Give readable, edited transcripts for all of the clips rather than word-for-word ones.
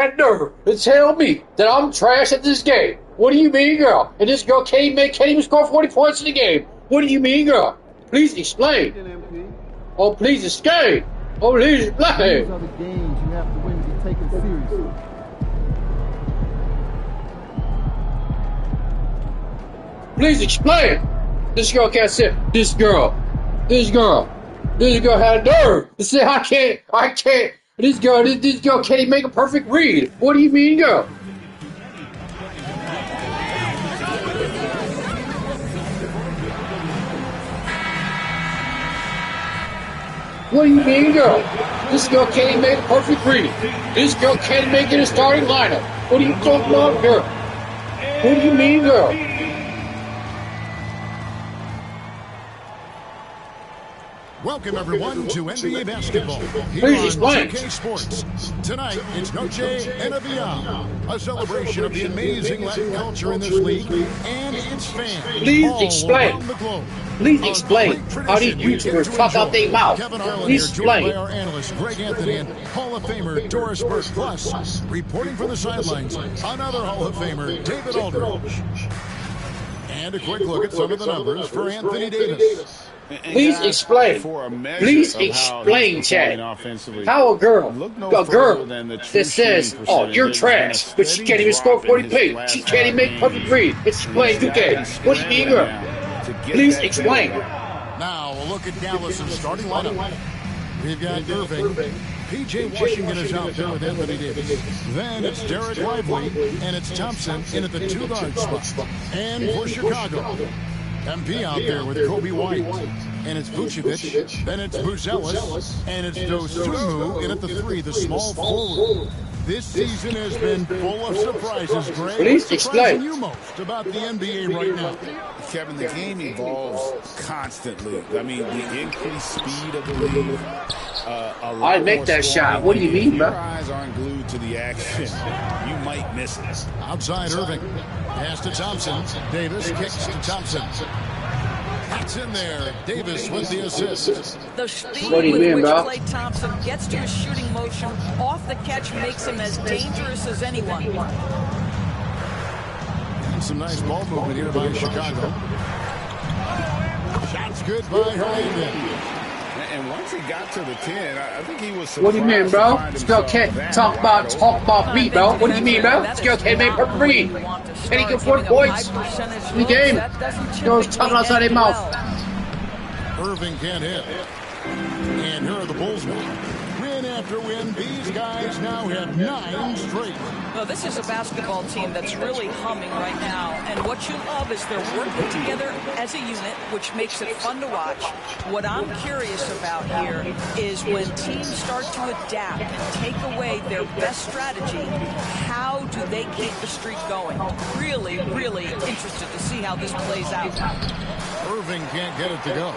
had nerve to tell me that I'm trash at this game. What do you mean, girl? And this girl can't even score 40 points in the game. What do you mean, girl? Please explain. Oh, please explain. Oh, please explain. These are the games you have to win to be taken seriously. Please explain. This girl can't say, this girl had a nerve to say, I can't. This girl can't even make a perfect read. What do you mean, girl? What do you mean, girl? This girl can't even make a perfect read. This girl can't make it a starting lineup. What are you talking about, girl? What do you mean, girl? Welcome, everyone, to NBA Basketball here Please on explain. 2K Sports. Tonight, it's Noche Enavia, a celebration of the amazing Latin culture in this league and its fans Please all explain. around the globe. Please explain how these YouTubers talk out their mouth. Kevin Harlan Please here, joined explain. by our analyst Greg Anthony and Hall of Famer Doris Burke. Plus, reporting from the sidelines, another Hall of Famer, David Aldridge. And a quick look at some of the numbers for Anthony Davis. Please explain. Please explain, Chad. How a girl that says, oh, you're trash, but she can't even score 40 points. She can't even make perfect read. Explain, 2K. What do you mean, girl? Please explain. Now, a look at Dallas' starting lineup. We've got Irving. P.J. Washington is out there with Anthony Davis. Then it's Derek Lively, and it's Thompson in at the 2-guard spot. And for Chicago, MP out there with Kobe White. And it's Vucevic. Then it's Buzelis. And it's Dosunmu in at the 3, the small forward. This season has been full of surprises, Greg. Please What's surprising explain. you most about the NBA right now? Kevin, the game evolves constantly. I mean, the increased speed of the league. I make that shot. What do you mean, bro? Your eyes aren't glued to the action. You might miss it. Outside Irving. Pass to Thompson. Davis kicks to Thompson. That's in there. Davis with the assist. The speed What do you with mean, which bro? Klay Thompson gets to his shooting motion off the catch makes him as dangerous as anyone. And some nice ball movement here by Chicago. Shots good by Hernandez. And once he got to the 10, I think he was surprised. What do you mean, to bro? find This girl himself can't that talk about me, bro. What do you mean, bro? This girl can't make perfect read. Can't get 40 points in the game. This girl's talking outside their mouth. Irving can't hit. And here are the Bulls now. Win after win, these guys now have 9 straight. No, this is a basketball team that's really humming right now. And what you love is they're working together as a unit, which makes it fun to watch. What I'm curious about here is when teams start to adapt and take away their best strategy, how do they keep the streak going? Really, really interested to see how this plays out. Irving can't get it to go.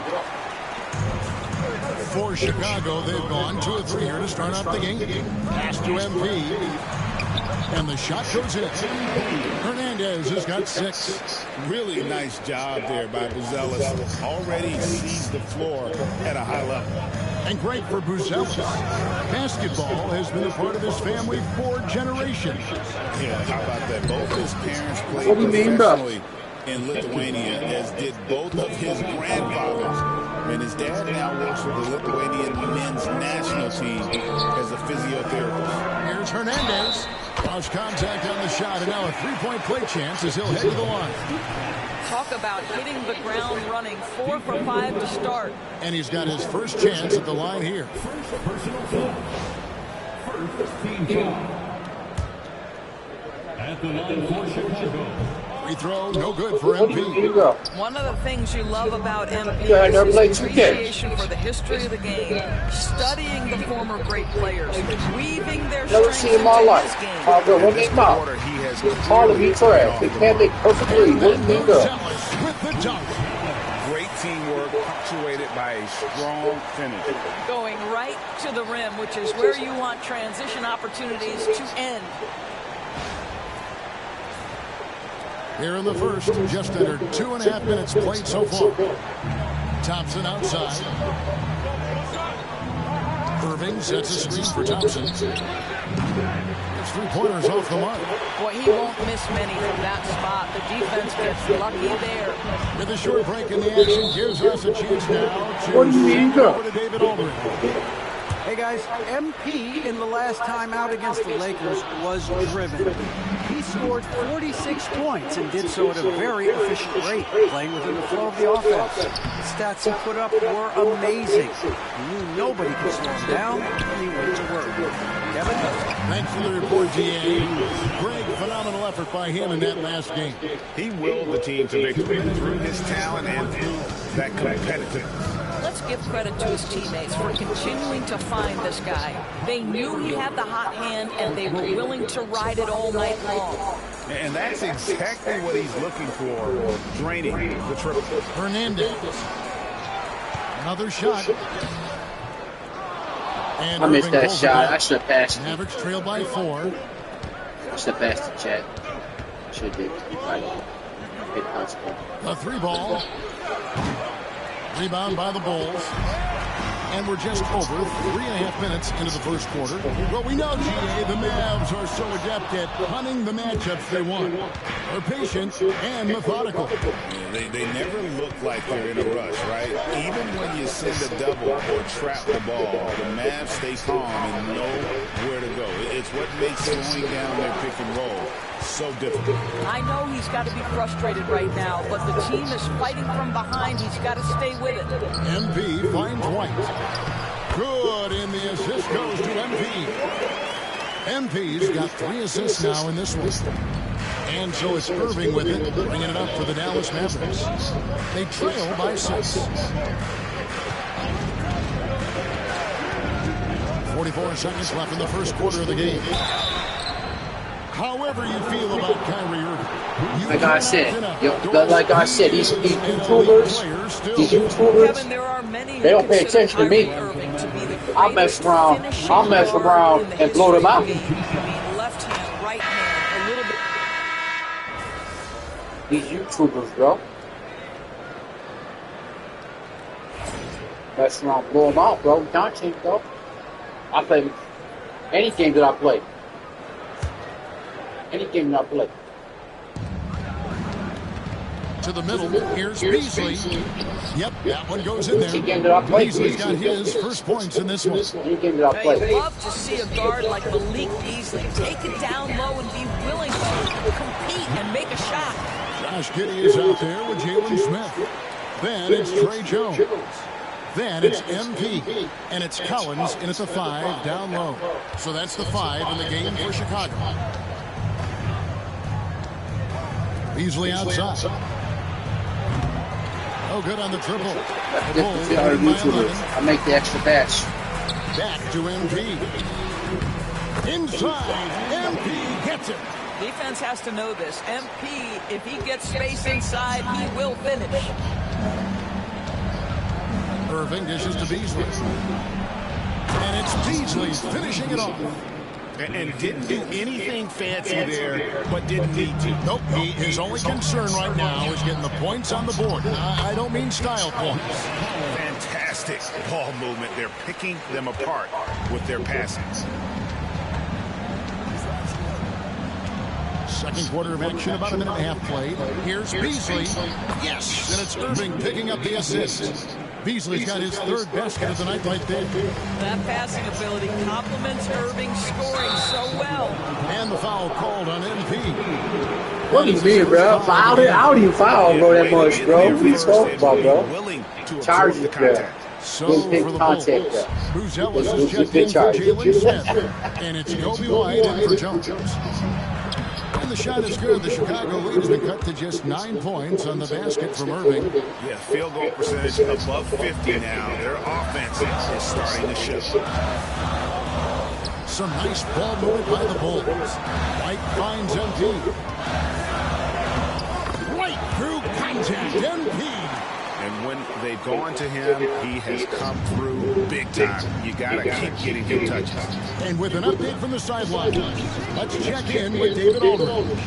For Chicago, they've gone 2 of 3 here to start off the game. Pass to MP. And the shot goes in. Hernandez has got 6. Really nice job there by Buzelis. Already sees the floor at a high level. And great for Buzelis. Basketball has been a part of his family for generations. Yeah, how about that? Both his parents played What do you mean, bro? professionally in Lithuania, as did both of his grandfathers. And his dad now works with the Lithuanian men's national team as a physiotherapist. Here's Hernandez. Lost contact on the shot, and now a 3-point play chance as he'll head to the line. Talk about hitting the ground running. 4 for 5 to start. And he's got his first chance at the line here. At the line for Chicago. Free throw, no good for What do you MP. mean, girl? One of the things you love about MP Yeah, I never is played his 2K. appreciation for the history of the game, studying the former great players, weaving their Never strengths seen in my into life. his game. Oh, girl, what make mouth? Quarter, he has Calling me trash. They can't make perfect read. What do you mean, girl? Buzelis with the dunk. great teamwork punctuated by a strong finish. Going right to the rim, which is where you want transition opportunities to end. Here in the first, just under 2.5 minutes played so far. Thompson outside. Irving sets a screen for Thompson. His three-pointers off the mark. Boy, he won't miss many from that spot. The defense gets lucky there. With a short break in the action, gives us a chance now to What do you mean, girl? over to David Aldridge. Hey guys, MP in the last time out against the Lakers was driven. He scored 46 points and did so at a very efficient rate, playing within the flow of the offense. The stats he put up were amazing. He knew nobody could slow him down, and he went to work. Kevin? Thanks for the report, GA. Greg, phenomenal effort by him in that last game. He willed the team to victory through his talent and through that competitiveness. Let's give credit to his teammates for continuing to find this guy. They knew he had the hot hand, and they were willing to ride it all night long. And that's exactly what he's looking for, draining the triple. Hernandez. Another shot. And I missed that shot. I should have passed it. Mavericks trail by 4. I should have passed the chat. Should have. Right. A 3-ball. Rebound by the Bulls. And we're just over 3.5 minutes into the first quarter. Well, we know, GA, the Mavs are so adept at hunting the matchups they want. They're patient and methodical. Yeah, they never look like they're in a rush, right? Even when you send a double or trap the ball, the Mavs stay calm and know where to go. It's what makes slowing down their pick and roll so difficult. I know he's got to be frustrated right now, but the team is fighting from behind. He's got to stay with it. MP finds White. Good, and the assist goes to MP. MP's got 3 assists now in this one. And so it's Irving with it, bringing it up for the Dallas Mavericks. They trail by 6. 44 seconds left in the first quarter of the game. However you feel about Kyrie Irving. Like I said, these YouTubers, Kevin, there are many they don't pay attention to me. I'll mess around and blow them out. Left hand, right hand, a little bit. These YouTubers, bro. Mess around, blow them out, bro. Content, bro. I play any game that I play. Any game that I play. To the middle, here's Beasley. Yep, that one goes in there. Any game that I play. Beasley's got his first points in this one. Any game that I play. I'd love to see a guard like Malik Beasley take it down low and be willing to compete and make a shot. Josh Giddey is out there with Jalen Smith. Then it's Trey Jones. Then it's MP. And it's Collins in at the 5 down low. So that's the 5 in the game for Chicago. Beasley outside. Oh, good on the triple. The Bulls I make the extra pass. back to MP. Inside, MP gets it. Defense has to know this. MP, if he gets space inside, he will finish. Irving dishes to Beasley. And it's Beasley finishing it off. And didn't do anything fancy there, but didn't need to. Nope, his only concern right now is getting the points on the board. I don't mean style points. Fantastic ball movement. They're picking them apart with their passing. Second quarter of action, about a minute and a half played. Here's Beasley. Yes, and it's Irving picking up the assist. Beasley's got his 3rd basket of the night right there. That passing ability complements Irving's scoring so well. And the foul called on MP. What do you mean, bro? I don't even foul, bro, that much, bro. What are you talking about, bro? Charges, bro. So for the Bulls, Bruce Ellis is checked in for Jalen Smith. And it's Kobe White in for Jones. And the shot is good. The Chicago lead has been cut to just 9 points on the basket from Irving. Yeah, field goal percentage above 50 now. Their offense is starting to show. Some nice ball movement by the Bulls. White finds MP. Right through contact. MP. And when they've gone to him, he has come through big time. You got to keep getting him touches. And with an update from the sideline, let's check in with David Aldridge.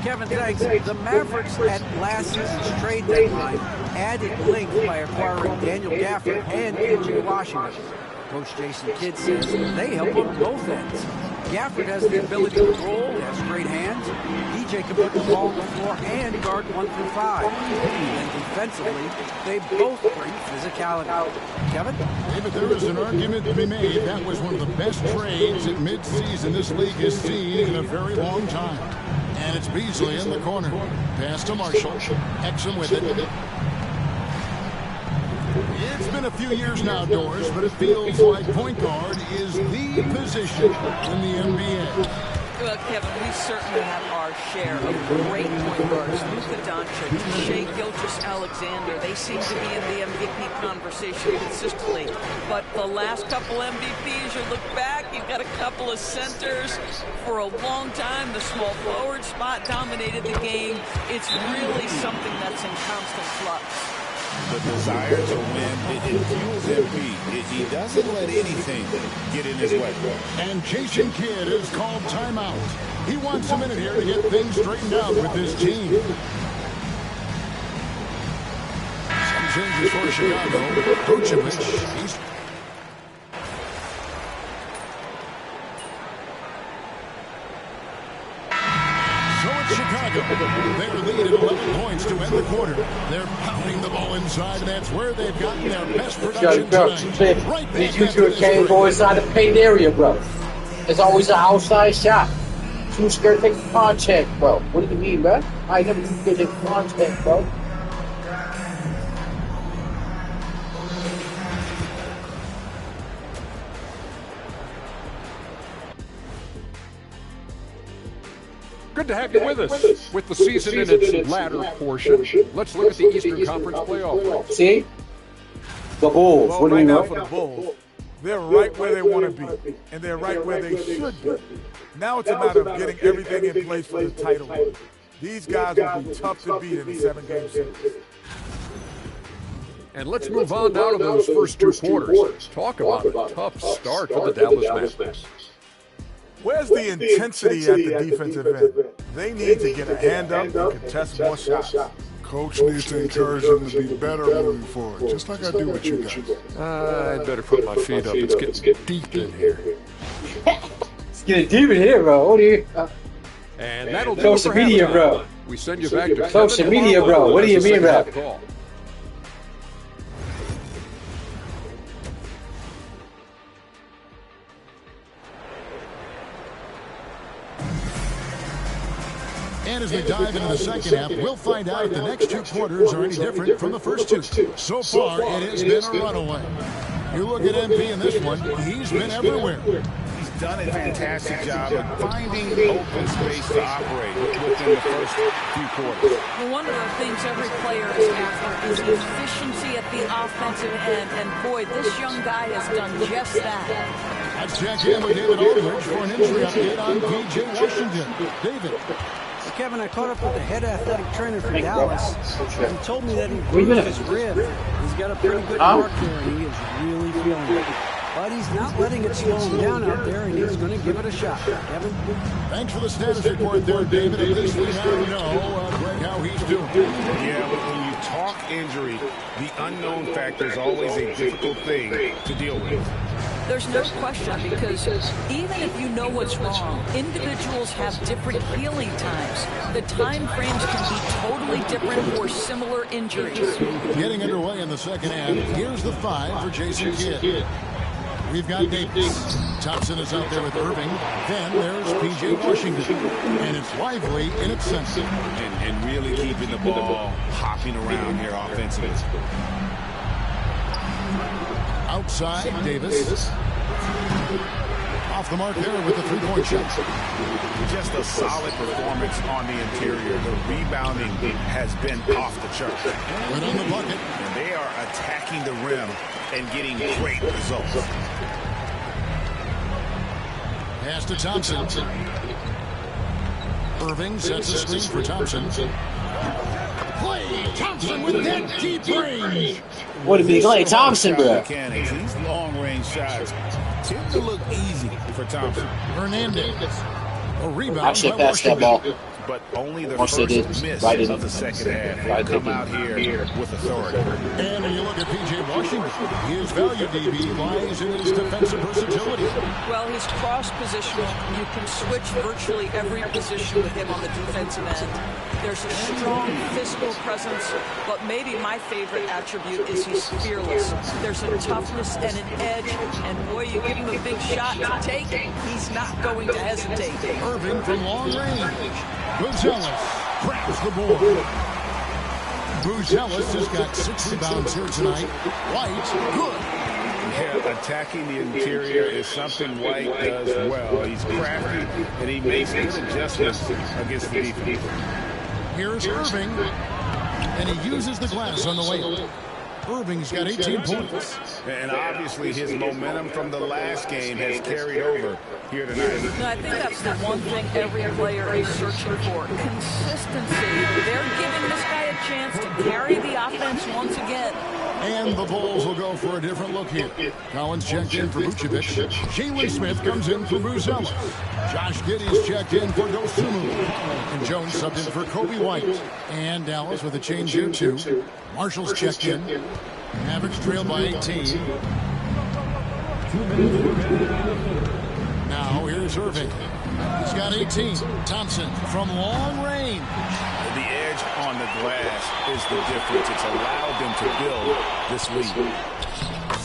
Kevin, thanks. The Mavericks at last season's trade deadline added length by acquiring Daniel Gafford and PJ Washington. Coach Jason Kidd says they help on both ends. Gafford has the ability to roll, he has great hands. PJ can put the ball on the floor and guard 1 through 5. And defensively, they both bring physicality. Kevin? David, there is an argument to be made. That was one of the best trades at midseason this league has seen in a very long time. And it's Beasley in the corner. Pass to Marshall. Exum with it. It's been a few years now, Doris, but it feels like point guard is the position in the NBA. Well, Kevin, we certainly have our share of great point guards. Luka Doncic, Shai Gilgeous-Alexander, they seem to be in the MVP conversation consistently. But the last couple MVPs, you look back, you've got a couple of centers. For a long time, the small forward spot dominated the game. It's really something that's in constant flux. The desire to win, it fuels MP. He doesn't let anything get in his way. And Jason Kidd has called timeout. He wants a minute here to get things straightened out with his team. Some changes for Chicago. Vucevic, he's... Chicago, their lead at 11 points to end the quarter. They're pounding the ball inside, and that's where they've gotten their best production tonight. Right these you two can't go inside the paint area, bro. There's always an outside shot. Too scared to take the contact, bro. What do you mean, man? I never did take contact, bro. Good to have you with us. With the season in its latter portion, let's look at the Eastern Conference playoff. See? The Bulls. Well, what do right you now know? for the Bulls, they're right where they want to be, and they're right where they should be. Now it's a matter of getting everything in place for the title. These guys will be tough to beat in a 7-game series. And let's move on now to those first two quarters. Talk about a tough start for the Dallas Mavericks. Where's the intensity at the defensive end? They need to get a hand up and contest more shots. Coach needs to encourage them to be better moving forward, just like I do with you guys. I'd better put my feet up. It's getting deep in here. It's getting deep in here, bro. What do you... And that'll do Social media, bro. We send you back to Social media, bro. What do you mean, bro? And as we dive into the second half, we'll find out if the next two quarters are any different from the first two. So far, it has been a runaway. You look at MP in this one, he's been everywhere. He's done a fantastic job of finding open space to operate within the first few quarters. Well, one of the things every player is after is efficiency at the offensive end, and boy, this young guy has done just that. Let's check in with David Aldridge for an injury update on P.J. Washington. David. Kevin, I caught up with the head athletic trainer for Dallas. He told me that he bruised his rib. He's got a pretty good mark there, and he is really feeling it. But he's not letting it slow him down out there, and he's going to give it a shot. Kevin? Thanks for the status report there, David. At least we now know, Greg, how he's doing. Yeah, but when you talk injury, the unknown factor is always a difficult thing to deal with. There's no question, because even if you know what's wrong, individuals have different healing times. The time frames can be totally different for similar injuries. Getting underway in the second half. Here's the 5 for Jason Kidd. We've got Davis. Thompson is out there with Irving. Then there's P.J. Washington. And it's Lively in its center. And really keeping the ball hopping around here offensively. Outside, Davis. Off the mark there with the three-point shot. Just a solid performance on the interior. The rebounding has been off the chart. Right on the bucket. And they are attacking the rim and getting great results. Pass to Thompson. Irving sets a screen for Thompson. Play Thompson with that deep range. What do you mean, Clay Thompson, bro? These long-range shots tend to look easy for Thompson. Hernandez. A rebound. I should pass that ball. but only the first miss of the second half. They'll come out here with authority. And when you look at P.J. Washington, his value DB lies in his defensive versatility. Well, he's cross-positional. You can switch virtually every position with him on the defensive end. There's a strong physical presence, but maybe my favorite attribute is he's fearless. There's a toughness and an edge, and boy, you give him a big shot to take, he's not going to hesitate. Irving from long range. Buzelis grabs the board. Buzelis just got 6 rebounds here tonight. White, good. Yeah, attacking the interior is something White does well. He's crafty, and he makes good adjustments against the defense. Here's Irving, and he uses the glass on the way. Irving's got 18 points. And obviously his momentum from the last game has carried over here tonight. No, I think that's the one thing every player is searching for. Consistency. They're giving this guy a chance to carry the offense once again. And the Bulls will go for a different look here. Collins checked in for Vucevic. Jalen Smith comes in for Buzelis. Josh Giddey's checked in for Dosunmu. And Jones subbed in for Kobe White. And Dallas with a change here too. Marshall's checked in. Mavericks trail by 18. Now here's Irving. He's got 18. Thompson from long range. The edge on the glass is the difference. It's allowed them to build this lead.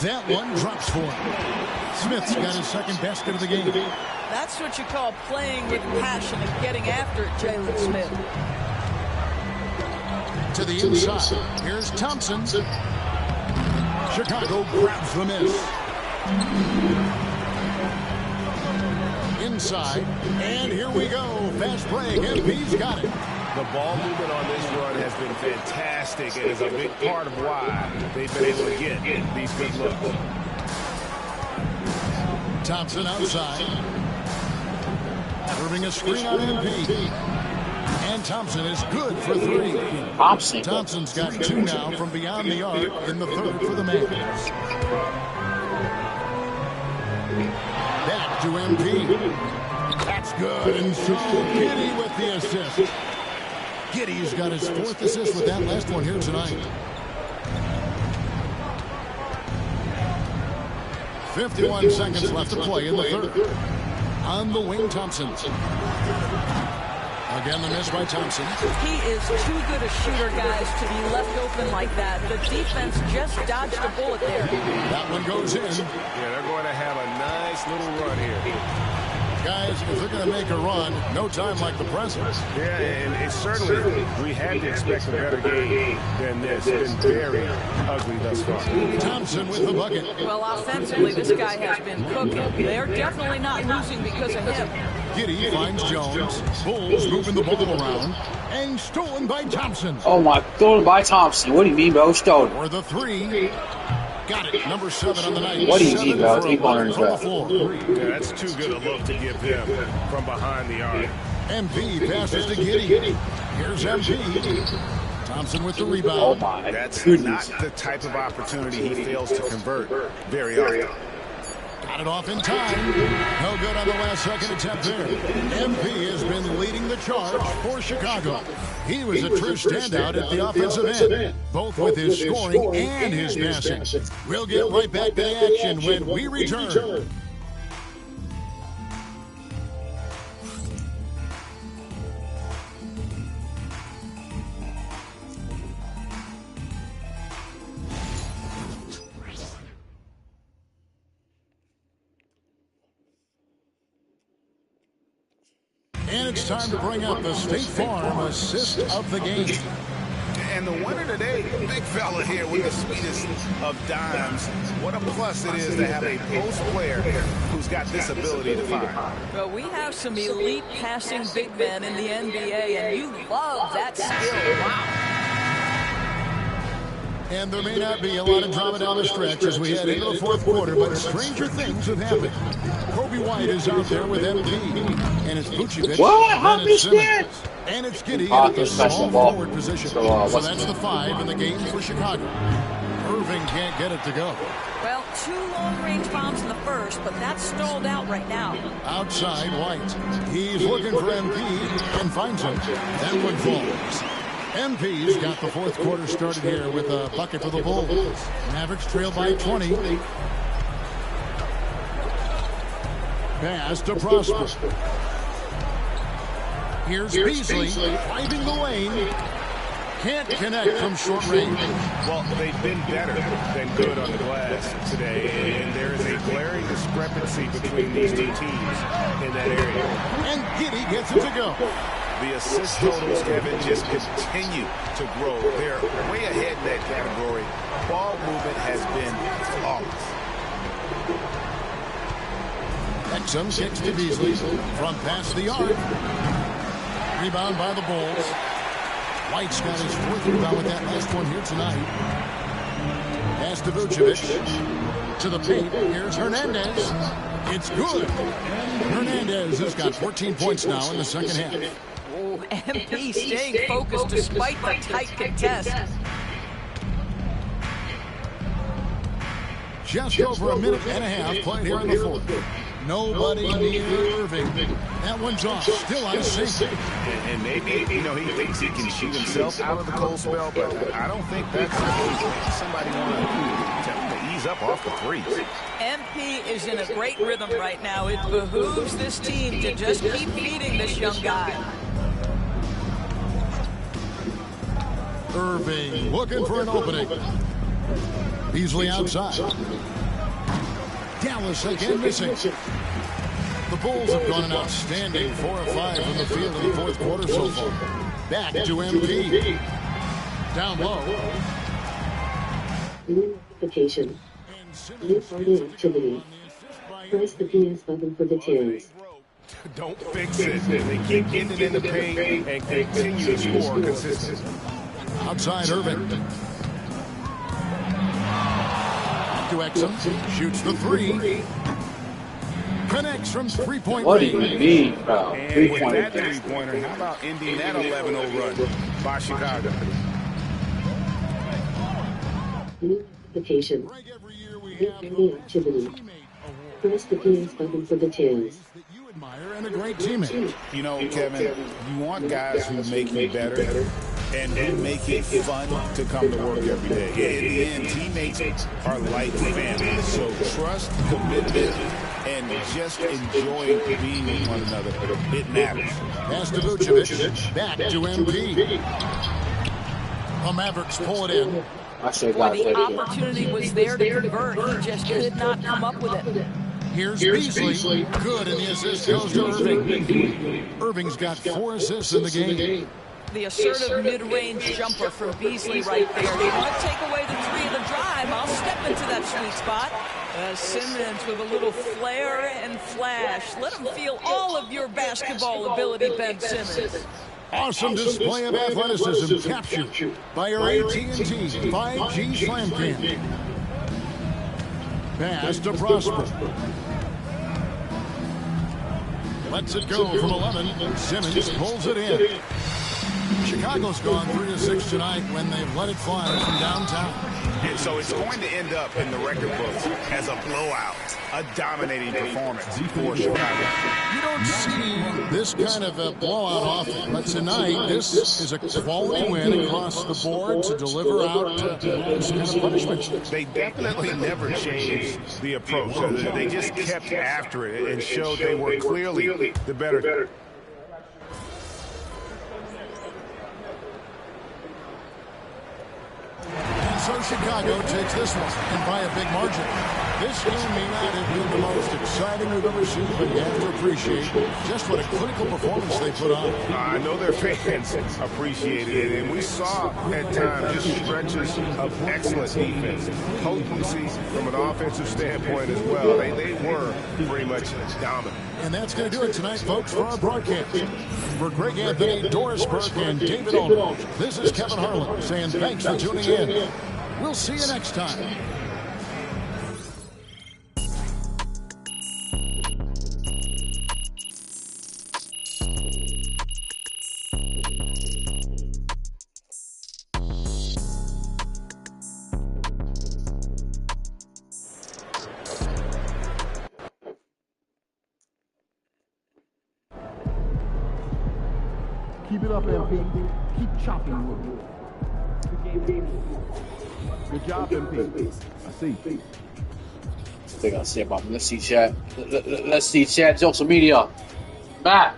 That one drops for him. Smith's got his second basket of the game. That's what you call playing with passion and getting after it, Jalen Smith. To the inside. Here's Thompson. Chicago grabs the miss. Inside. And here we go. Fast break. MP's got it. The ball movement on this run has been fantastic and is a big part of why they've been able to get these good looks. Thompson outside. Irving a screen on MP. And Thompson is good for 3. Thompson's got 2 now from beyond the arc in the third for the Mavs. Back to MP. That's good. And so Giddey with the assist. Giddey's got his 4th assist with that last one here tonight. 51 seconds left to play in the third. On the wing, Thompson. Again, the miss by Thompson. He is too good a shooter, guys, to be left open like that. The defense just dodged a bullet there. That one goes in. Yeah, they're going to have a nice little run here. Guys, if they're going to make a run, no time like the present. Yeah, and it's certainly, we had to expect a better game than this. It's been very ugly thus far. Thompson with the bucket. Well, offensively, this guy has been cooking. They're definitely not losing because of him. Giddey finds Jones. Bulls moving the ball around. And stolen by Thompson. Oh, my. Stolen by Thompson. What do you mean, bro? Stolen. For the 3. Got it. Number 7 on the night. What do you mean, bro? 3-pointers, bro. Yeah, that's too good a look to give him from behind the arc. MP passes to Giddey. Here's MP. Thompson with the rebound. Oh, my. That's not the type of opportunity he fails to convert very often. Got it off in time. No good on the last second attempt there. MP has been leading the charge for Chicago. He was a true standout at the offensive end, both with his scoring and his passing. We'll get right back to the action when we return. And it's time to bring up the State Farm assist of the game. And the winner today, big fella here with the sweetest of dimes. What a plus it is to have a post player who's got this ability to find. Well, we have some elite passing big men in the NBA, and you love that skill. Wow. And there may not be a lot of drama down the stretch as we head into the fourth quarter, but stranger things have happened. Kobe White is out there with MP, and it's Vucevic. What? And it's Simmons. And it's Giddey at the small forward position. So that's the 5 in the game for Chicago. Irving can't get it to go. Well, 2 long-range bombs in the first, but that's stalled out right now. Outside, White. He's looking for MP and finds him. That one falls. MP's got the fourth quarter started here with a bucket for the Bulls. Mavericks trail by 20. Pass to Prosper. Here's Beasley driving the lane. Can't connect from short range. Well, they've been better than good on the glass today, and there is a glaring discrepancy between these two teams in that area. And Giddey gets it to go. The assist totals, Kevin, just continue to grow. They're way ahead in that category. Ball movement has been flawless. Exum kicks to Beasley from past the arc. Rebound by the Bulls. White's got his fourth rebound with that last one here tonight. Pass to Vucevic. To the paint. Here's Hernandez. It's good. Hernandez has got 14 points now in the second half. Oh, MP staying focused despite the tight contest. Just over a minute and a half played here in the fourth. Nobody near Irving. That one's off. Still on sync. And maybe, he thinks he can shoot himself out of the cold spell, but I don't think that's the case. Somebody want to tell him to ease up off the threes. MP is in a great rhythm right now. It behooves this team to just keep feeding this young guy. Irving looking for an opening. Beasley outside. Dallas again missing. The Bulls have gone an outstanding 4 of 5 from the field in the fourth quarter so far. Back to MP. Down low. Notification. New party activity. Press the PS button for details. Don't fix it. They keep getting it in the paint and continue to score consistently. Outside Irving. To Exum. Shoots the three. Connects from three-point range. What do you mean, bro? And with that three-pointer, how about ending that 11-0 run by Chicago? Notification. New party activity. Press the PS button for details. And a great teammate. Kevin, you want guys who make you better and who make it fun to come to work every day. In the end, teammates are like family. So trust, commitment, and just enjoying being with one another. It matters. Pass to Vucevic. Back to MP. The Mavericks pull it in. The opportunity was there to convert. He just could not come up with it. Here's Beasley. Good, and the assist goes to Irving. Irving's got 4 assists in the game. The assertive mid-range jumper from Beasley right there. You want to take away the three of the drive, I'll step into that sweet spot. Simmons with a little flair and flash. Let him feel all of your basketball ability, Ben Simmons. Awesome display of athleticism captured by our AT&T 5G Slam Cam. Pass to Prosper. Lets it go from 11. Simmons pulls it in. Chicago's gone 3 of 6 tonight when they've let it fly from downtown. And so it's going to end up in the record books as a blowout, a dominating performance for Chicago. You don't see this kind of a blowout often, but tonight this is a quality win across the board to deliver out this kind of punishment. They definitely never changed the approach. They just kept after it and showed they were clearly the better. So Chicago takes this one, and by a big margin. This game may not have been the most exciting we've ever seen, but you have to appreciate just what a critical performance they put on. I know their fans appreciated it, and we saw at times just stretches of excellent defense, potency from an offensive standpoint as well. They were pretty much dominant. And that's going to do it tonight, folks, for our broadcast. For Greg Anthony, Doris Burke, and David Aldridge, this is Kevin Harlan saying thanks for tuning in. We'll see you next time. Keep it up, MP. Keep chopping with it. Good job, MP. I see. They gotta say about me. Let's see chat. Let's see chat. Social media. Matt,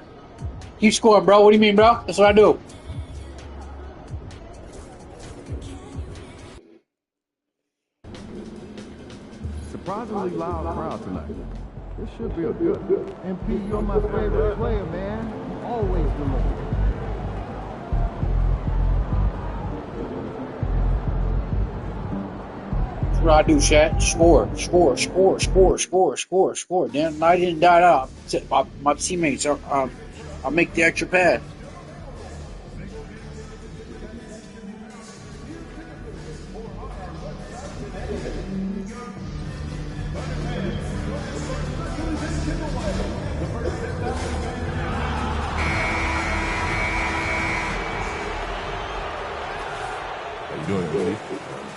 keep scoring, bro. What do you mean, bro? That's what I do. Surprisingly loud crowd tonight. This should be a good. MP, you're my favorite player, man. Always remember. That's what I do, chat. Score. Damn, I didn't die out. My teammates I'll make the extra pad.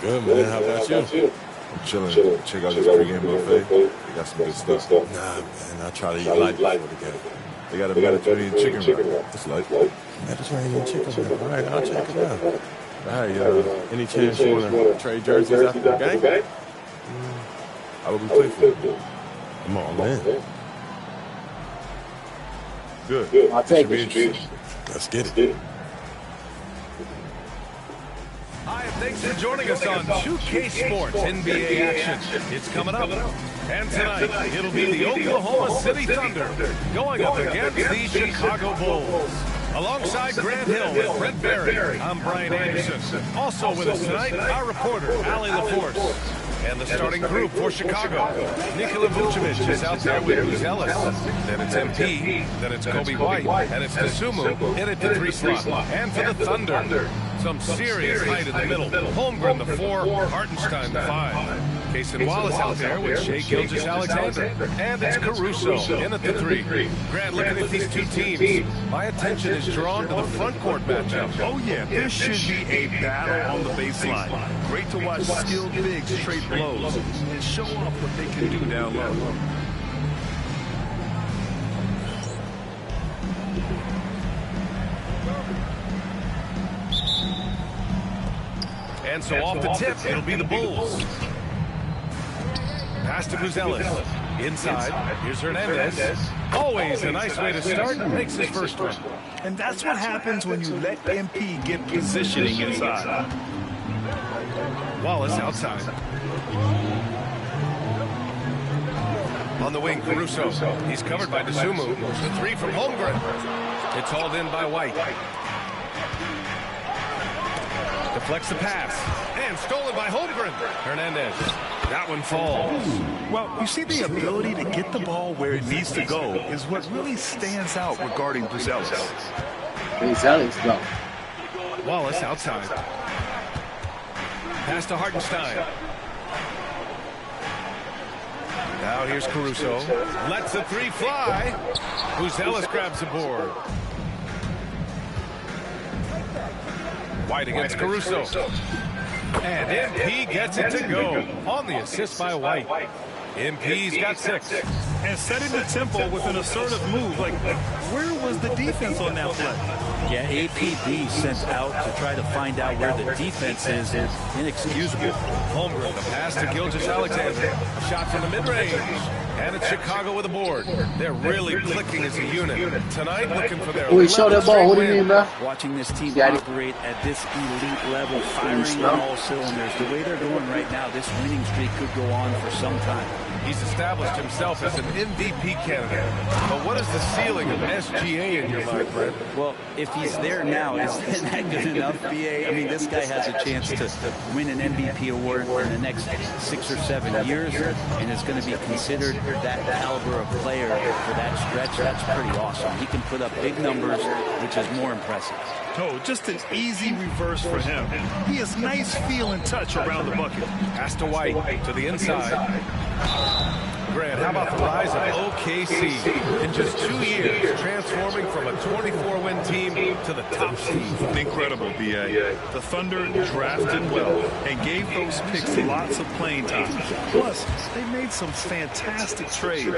Good, man. How about you? I'm chilling. Check out this pregame buffet. They got some good stuff. Nah, man. I try to eat light before the game. They got a Mediterranean chicken wrap. It's light. Mediterranean chicken wrap. All right, I'll check it out. All right, any chance you want to trade jerseys after the game? How would we play for it? Come on, man. Good. I'll take it. Let's get it. Hi, and thanks for joining us on 2K Sports NBA action. It's coming up. And tonight, it'll be the Oklahoma City Thunder going up against the Chicago Bulls. Alongside Grant Hill and Brent Barry, I'm Brian Anderson. Also with us tonight, our reporter, Allie LaForce. And the starting group for Chicago. Nikola Vucevic is out there with Bruce Ellis. Then it's MP. Then it's Kobe White. And it's Tasumu in at the 3 slot. And for the Thunder, some serious height in the middle. Holmgren the 4, Hartenstein the 5. Cason Wallace out there with Shai Gilgeous-Alexander. And it's Caruso in at the 3. Grant, looking at these two teams, my attention is drawn to the front court matchup. Oh yeah, this should be a battle on the baseline. Great to watch skilled bigs trade blows and show off what they can do down low. And so off the tip, it'll be the Bulls. Pass to Ellis. Inside, here's Hernandez. Always a nice way to start. Makes his first one. And that's what happens when you let MP get positioning inside. Wallace outside. On the wing, Caruso. He's covered by Tasumu. The 3 from Holmgren. It's hauled in by White. Deflects the pass. And stolen by Holmgren. Hernandez. That one falls. Well, you see, the ability to get the ball where it needs to go is what really stands out regarding Bruce Ellis. Go. Wallace outside. Pass to Hartenstein. Now here's Caruso. Lets the 3 fly. Ellis grabs the board. White against Caruso. And MP gets it to go on the assist by White. MP's got 6. And setting the tempo with an assertive move. Like, where was the defense on that play? Yeah, APB sent out to try to find out where the defense is inexcusable. Holmgren, the pass to Gilgeous-Alexander. Shot from the mid-range. And it's Chicago with a board. They're really clicking as a unit. Tonight, looking for their... We show that ball. What do you mean, bro? Watching this team operate at this elite level, firing on all cylinders. The way they're going right now, this winning streak could go on for some time. He's established himself as an MVP candidate. But what is the ceiling of SGA in your mind, Brent? Well, if he's there now, is that good enough, BA? I mean, this guy has a chance to win an MVP award in the next 6 or 7 years, and is going to be considered that caliber of player for that stretch. That's pretty awesome. He can put up big numbers, which is more impressive. Oh, just an easy reverse for him. He has nice feel and touch around the bucket. Pass to White to the inside. Grant, how about the rise of OKC? In just 2 years, transforming from a 24-win team to the top seed. Incredible, B.A. The Thunder drafted well and gave those picks lots of playing time. Plus, they made some fantastic trades.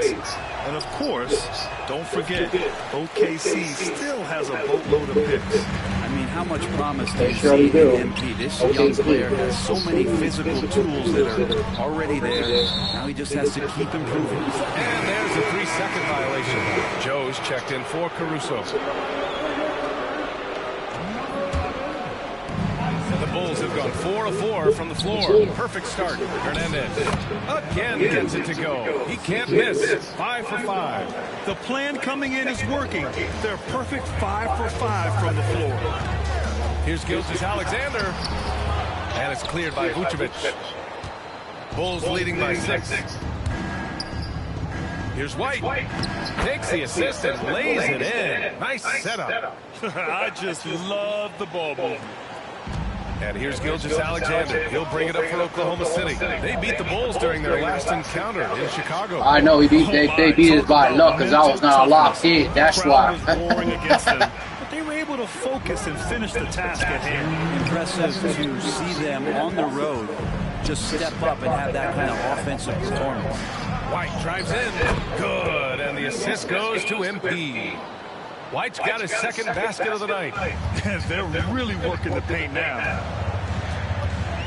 And of course, don't forget, OKC still has a boatload of picks. I mean, how much promise do you see in MP? This young player has so many physical tools that are already there. Now he just has to keep improving. And there's a 3-second violation. Joe's checked in for Caruso. The Bulls have gone 4 of 4 from the floor. Perfect start. Hernandez again gets it to go. He can't miss. 5 for 5. The plan coming in is working. They're perfect 5 for 5 from the floor. Here's Gilgeous-Alexander. And it's cleared by Vucevic. Bulls leading by 6. Here's White. Takes the assist and lays it in. Nice setup. I just love the ball movement. And here's Gilgeous-Alexander. He'll bring it up for Oklahoma City. They beat the Bulls during their last encounter in Chicago. I know they beat us by luck because I was not locked in. That's why. But they were able to focus and finish the task at hand. Impressive to see them on the road just step up and have that kind of offensive performance. White drives in. Good. And the assist goes to MP. White's got his second basket of the night. They're really working the paint now.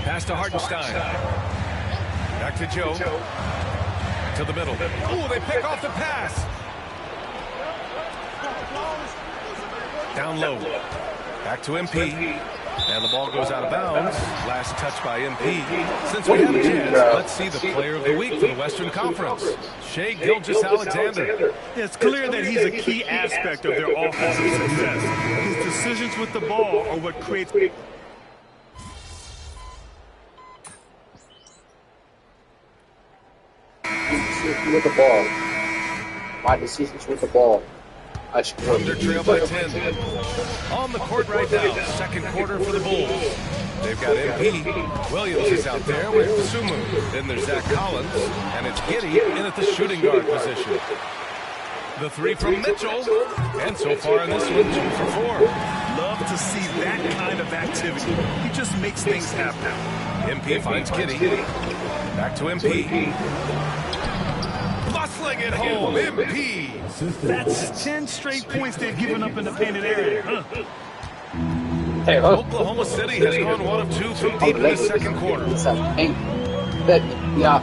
Pass to Hartenstein. Back to Joe. To the middle. Ooh, they pick off the pass. Down low. Back to MP. And the ball goes out of bounds. Last touch by MP. Since we have a chance, let's see the player of the week for the Western Conference. Shai Gilgeous-Alexander. It's clear that he's a key aspect of their offensive success. His decisions with the ball are what creates... With the ball. My decisions with the ball. Thunder trail by 10. On the court right now, second quarter for the Bulls. They've got MP. Williams is out there with Sumu. Then there's Zach Collins. And it's Giddey in at the shooting guard position. The 3 from Mitchell. And so far in this one, 2 for 4. Love to see that kind of activity. He just makes things happen. MP finds Giddey. Back to MP. Bustling it home, MP. That's 10 straight points they've given up in the painted area. Hey, Oklahoma City has gone 1 of 2 from deep in the second quarter. Yeah.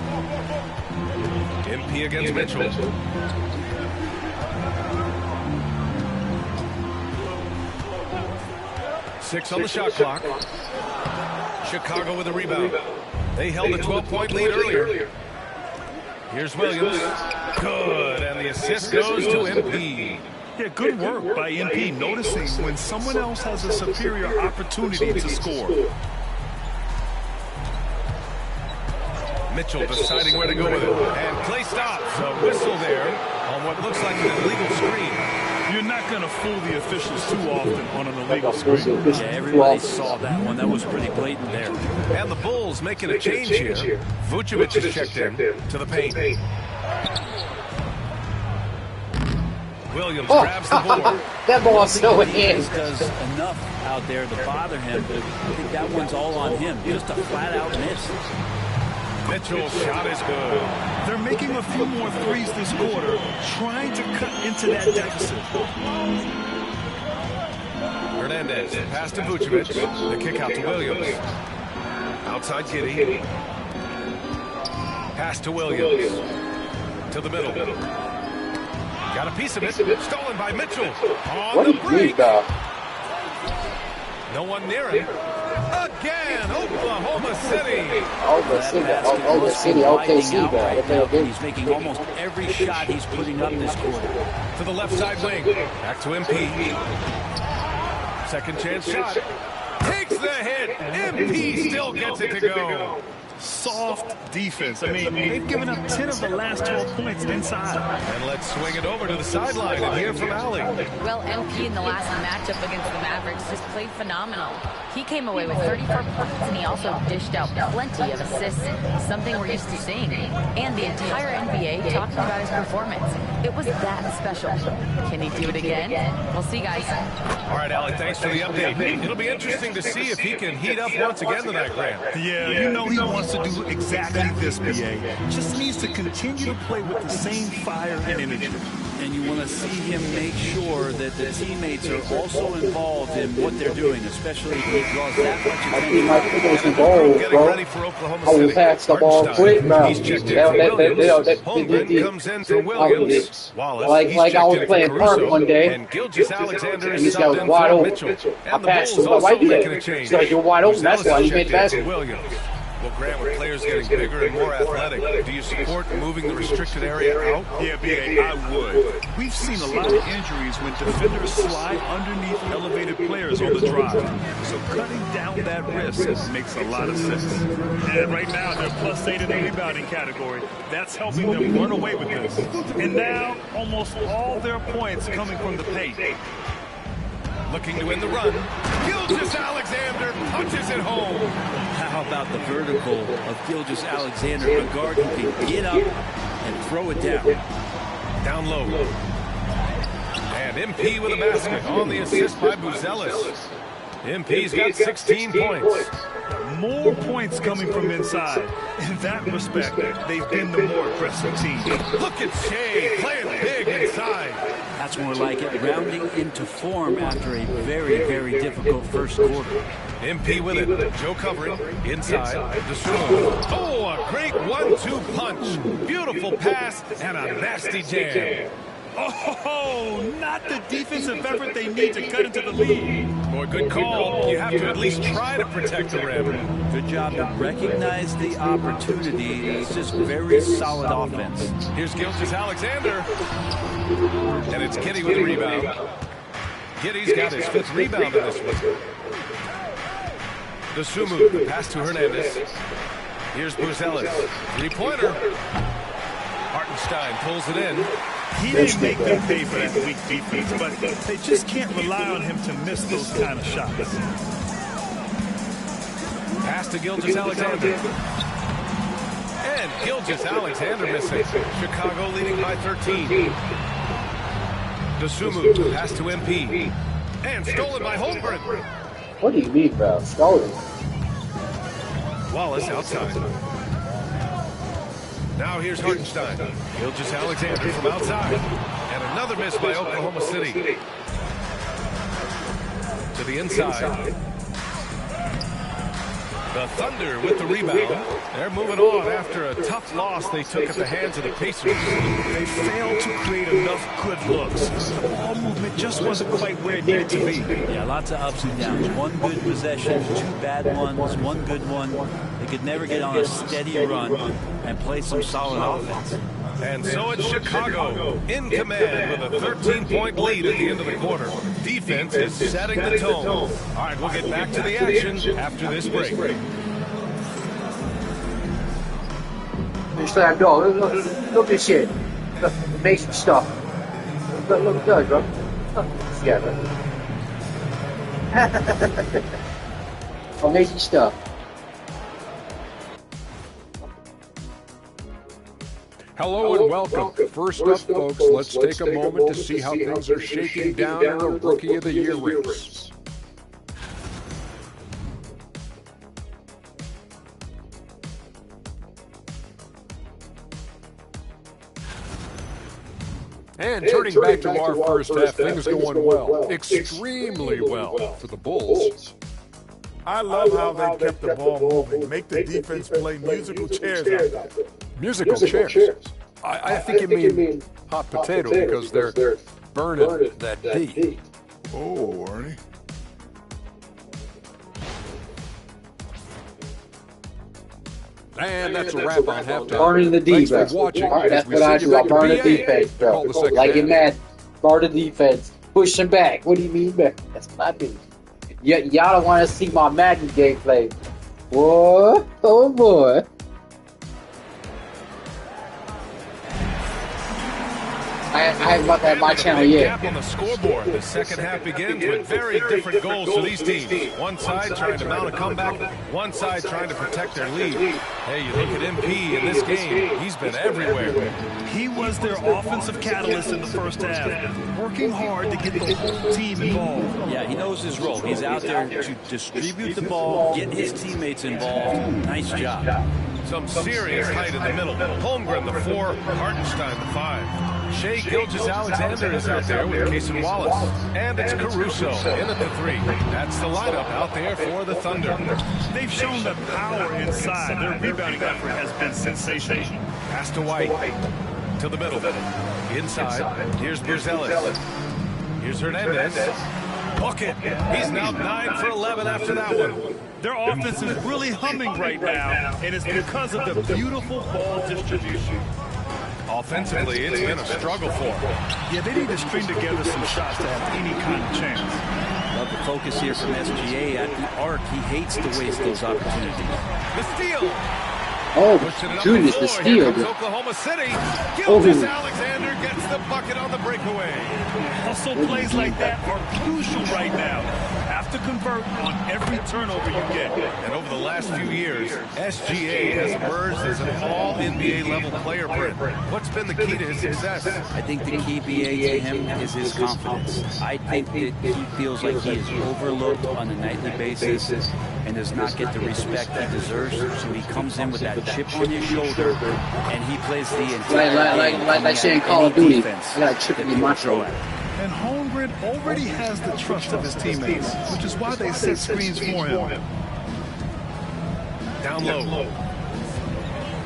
MP against Mitchell. Six on the shot clock. Chicago with a rebound. They held a 12-point lead earlier. Here's Williams. Good, and the assist goes to MP. Yeah, good work by MP, noticing when someone else has a superior opportunity to score. Mitchell deciding where to go with it. And Clay stops. A whistle there on what looks like an illegal screen. You're not going to fool the officials too often on an illegal screen. Yeah, everybody saw that one. That was pretty blatant there. And the Bulls making a change here. Vucevic is checked in to the paint. Williams grabs the board. That ball's so in. Does enough out there to bother him, but I think that one's all on him. Just a flat-out miss. Mitchell's shot is good. They're making a few more threes this quarter, trying to cut into that deficit. Hernandez, pass to Vucevic. The kick out to Williams. Outside Giddey. Pass to Williams. To the middle. Got a piece of it. Stolen by Mitchell. On the break. No one near him. Again, Oklahoma City. OKC. He's making almost every shot he's putting up this quarter. To the left side wing. Back to MP. Second chance shot. Takes the hit. MP still gets it to go. soft defense. I mean, they've given up 10 of the last 12 points inside. And let's swing it over to the sideline and hear from Allie. Well, MP in the last matchup against the Mavericks just played phenomenal. He came away with 34 points, and he also dished out plenty of assists, something we're used to seeing. And the entire NBA talking about his performance. It was that special. Can he do it again? We'll see, guys. All right, Allie, thanks for the update. It'll be interesting to see if he can heat up once again tonight, Grant. Yeah, you know he wants to do exactly this, BA. Just needs to continue to play with the same fire and energy. And you want to see him make sure that the teammates are also involved in what they're doing, especially if he draws that much attention. Getting ready for Oklahoma City. Pass the ball quick, bro. He's checked in for Williams. Holmgren comes in for Williams. Wallace, like I was playing Park one day. And Gilgeous-Alexander And is this guy subbed was in wide for open. Mitchell. I And the passed Bulls him. Why also you making did a it? change. He's like, you're wide open. That's why he made basket. Williams. Well, Grant, with players getting bigger and more athletic, do you support moving the restricted area out? Yeah, BA, I would. We've seen a lot of injuries when defenders slide underneath elevated players on the drive. So cutting down that risk makes a lot of sense. And right now, they're +8 in the rebounding category. That's helping them run away with this. And now, almost all their points coming from the paint. Looking to win the run. Gilgeous-Alexander punches it home. How about the vertical of Gilgeous-Alexander, a guard who can get up and throw it down. Down low. And MP with a basket on the assist by Buzelis. MP's got 16 points. More points coming from inside. In that respect, they've been the more aggressive team. Look at Shea playing big inside. That's more like it, rounding into form after a very, very difficult first quarter. MP with it. Joe covering. Inside. Deshaun. Oh, a great 1-2 punch. Beautiful pass and a nasty jam. Oh, not the defensive effort they need to cut into the lead. Boy, good call. You have to at least try to protect the rim. Good job to recognize the opportunity. It's just very solid offense. Here's Gilgeous-Alexander. And it's Giddey with the rebound. Giddey's got his 5th rebound in this one. Dosunmu, the pass to Hernandez. Here's Buzelis. 3-pointer. Hartenstein pulls it in. He didn't make them pay for that weak defense, but they just can't rely on him to miss those kind of shots. Pass to Gilgeous-Alexander. And Gilgeous-Alexander missing. Chicago leading by 13. Dosunmu, pass to MP. And stolen by Holmgren. What do you mean, bro? Stolen. Wallace outside. Now here's Hartenstein. Gilgeous-Alexander from outside. And another miss by Oklahoma City. To the inside. The Thunder with the rebound. They're moving on after a tough loss they took at the hands of the Pacers. They failed to create enough good looks. The ball movement just wasn't quite where it needed to be. Yeah, lots of ups and downs. One good possession, 2 bad ones, 1 good one. They could never get on a steady run and play some solid offense. And so it's Chicago in command with a 13-point lead at the end of the quarter. Defense is setting the tone. All right, we'll get back to the action after this break. Just like, no, look at this shit. Look, amazing stuff. Look good, bro. Yeah, bro. Amazing stuff. Hello and welcome. First up, folks, let's take a moment to see how things are shaking down in the Rookie of the Year race. And turning back to our first half, things going well, extremely well for the Bulls. I love how they kept the ball moving. Make the defense play musical chairs out there. Musical chairs. I think you mean hot potato because they're burning that D. Oh, Arnie. And that's a wrap on halftime. Burning the defense. Thanks for watching. That's what I do. I burn the defense, bro. Like in Madden. Burn the defense. Pushing back. What do you mean back? That's what I do. Y'all don't want to see my Madden gameplay. What? Oh boy. I haven't about that my channel yet. Gap on the scoreboard. The second half begins with very different goals for these teams. One side trying to mount a comeback, one side trying to protect their lead. Hey, you look at MP in this game, he's been everywhere. He was their offensive catalyst in the first half, working hard to get the whole team involved. Yeah, he knows his role. He's out there to distribute the ball, get his teammates involved. Nice job. Some serious height in the middle. Holmgren, the 4, Hartenstein, the 5. Shea Gilgeous-Alexander is out there with Cason Wallace. And it's Caruso in at the 3. That's the lineup out there for the Thunder. They've shown the power inside. Their rebounding effort has been sensational. Pass to White. To the middle. Inside. Here's Burzelis. Here's Hernandez. Bucket. He's now 9 for 11 after that one. Their offense is really humming right now, and it's because of the beautiful ball distribution. Offensively, it's been a struggle for them. Yeah, they need to string together some shots to have any kind of chance. Love the focus here from SGA at the arc. He hates to waste those opportunities. The steal. Oh, goodness, the steal. Oklahoma City. Gilgeous-Alexander gets the bucket on the breakaway. Hustle plays like that are crucial right now. Have to convert on every turnover you get. And over the last few years, SGA has emerged as an all-NBA level player. What's been the key to his success? I think the key, BA, to him is his confidence. I think that he feels like he is overlooked on a nightly basis and does not get the respect he deserves. So he comes in with that chip on his shoulder, and he plays the entire like saying Call of Duty. I got a chip in my shoulder. And Holmgren already has the trust of his teammates, which is why they set screens for him. Down low.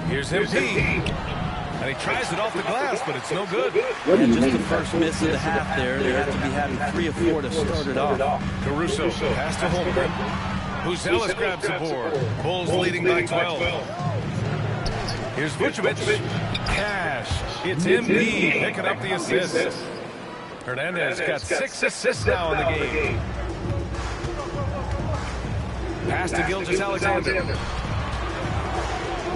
Here's MP. And he tries it off the glass, but it's no good. And just the first miss of the half there. They have to be having 3 or 4 to start it off. Caruso pass to Holmgren. Burzelis grabs the board. Bulls leading by 12. Here's Vucevic. Cash. It's MP picking up the assist. Hernandez got 6 assists now in the game. Pass to Gilgeous-Alexander.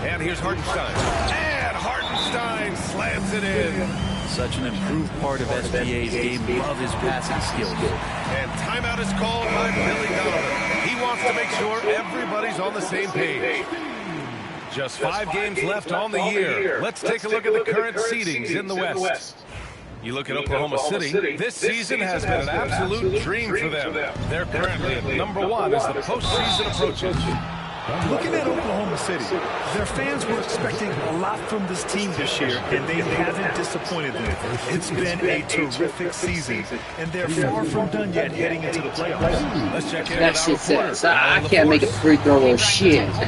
And here's Hartenstein. And Hartenstein slams it in. Such an improved part of SGA's game. Love his passing skills. And timeout is called by Billy Donovan. He wants to make sure everybody's on the same page. Just 5 games left on the year. Let's take a look at the current seedings in the West. You look at Oklahoma City, this season has been an absolute dream for them. They're currently at #1 as the postseason approaches. Looking at Oklahoma City, their fans were expecting a lot from this team this year, and they haven't disappointed them. It's been a terrific season, and they're far from done yet heading into the playoffs. Let's check in that shit says, I can't make a free throw or shit. It's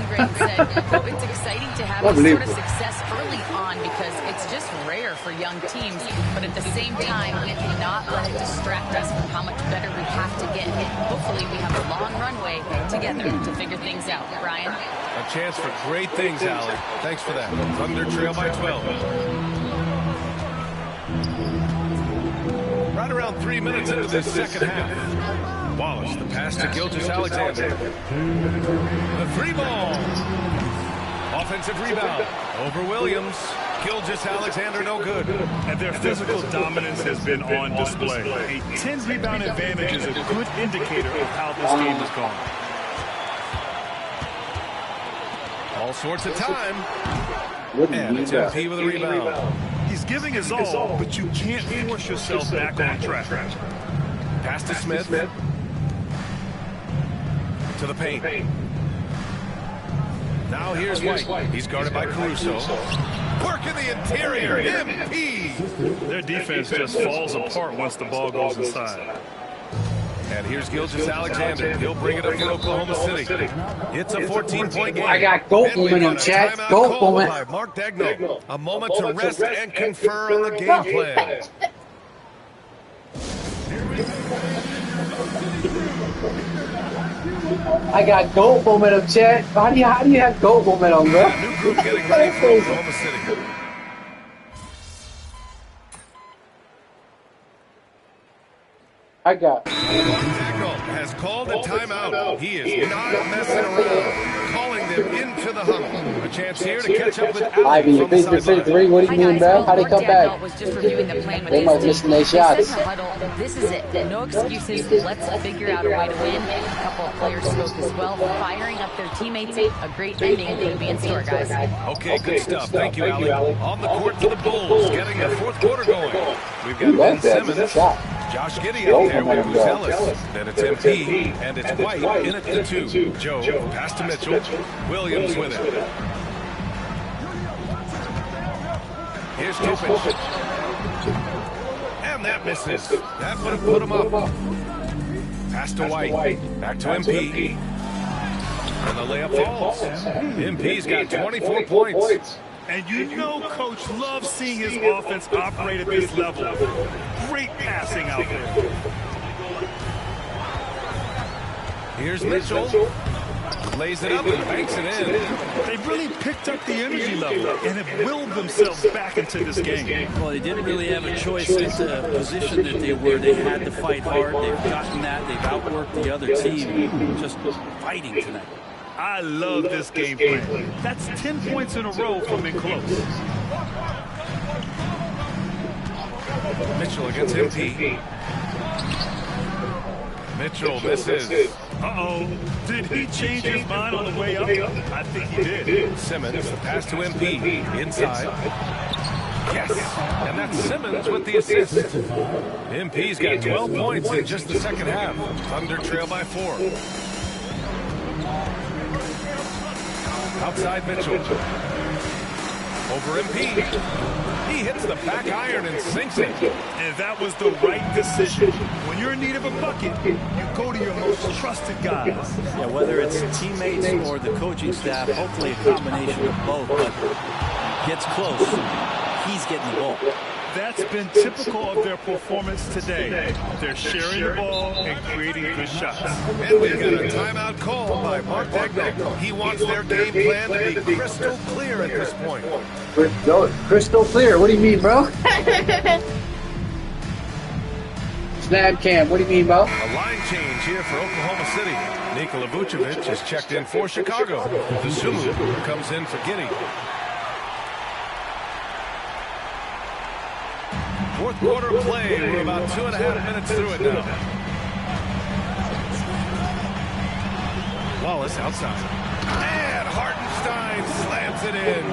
exciting to have this sort of success early on because it's just rare for young teams, but at the same time, we cannot let it distract us from how much better we have to get. Hopefully, we have a long runway together to figure things out. Brian? A chance for great things, Allie. Thanks for that. Thunder trail by 12. Right around 3 minutes into this second half. Wallace, the pass to Gilgeous-Alexander. The 3-ball. Offensive rebound. Over Williams. Gilgeous-Alexander no good. And their physical dominance has been on display. A 10-rebound advantage is a good indicator of how this game has gone. All sorts of time. And it's MP with a rebound. He's giving his all, but you can't force yourself back on track. Pass to Smith. To the paint. Now here's White. He's guarded by Caruso. Work in the interior. MP. Their defense just falls apart once the ball goes inside. And here's Gilgeous-Alexander. He'll bring it up for Oklahoma City. It's a 14-point game. I got goat momentum, chat. Goat moment. By Mark Daigneault. A moment to rest and confer on the game plan. I got goat momentum, chat. How do you have goat momentum, bro? New group getting ready for Oklahoma City. I got. Tackle has called a timeout. He is not messing around. Calling them into the huddle. A chance here to catch up with Ivy, you beat the 53. What do you mean, bro? How they come back? Was just reviewing the plan with They must missing their shots. This is it. No excuses. Let's figure out a way to win. A couple of players spoke as well, firing up their teammates. A great ending could be in store, guys. Okay, good stuff. Thank you, Allie. On the court for the Bulls, getting the fourth quarter going. We've got Ben Simmons, Josh Giddey out there with Bruce Ellis. Then it's MP, and it's White in at the 2. Joe, pass to Mitchell. Williams with it. Here's Topic. And that misses. That would have put him up. Pass to White. Back to MP. And the layup falls. MP's got 24 points. And you know Coach loves seeing his offense operate at this level. Great passing out there. Here's Mitchell. Lays it up and banks it in. They really picked up the energy level and have willed themselves back into this game. Well, they didn't really have a choice at the position that they were. They had to fight hard. They've gotten that. They've outworked the other team. Just fighting tonight. I love this game plan. That's 10 points in a row from being close. Mitchell against MP. Mitchell misses. Uh-oh. Did he change his mind on the way up? I think he did. Simmons, the pass to MP. Inside. Yes. And that's Simmons with the assist. MP's got 12 points in just the second half. Thunder trail by 4. Outside Mitchell. Over MP. He hits the back iron and sinks it. And that was the right decision. When you're in need of a bucket, you go to your most trusted guys. Yeah, whether it's teammates or the coaching staff, hopefully a combination of both, but gets close. He's getting the ball. That's been typical of their performance today. They're sharing the ball and creating good shots. And we've got a timeout call by Mark Dagnall. He wants their game plan to be crystal clear at this point. Crystal clear? What do you mean, bro? Snap cam, what do you mean, bro? A line change here for Oklahoma City. Nikola Vucevic has checked in for Chicago. Zumu comes in for Giddey. Fourth quarter play. We're about 2.5 minutes through it now. Wallace outside. And Hartenstein slams it in.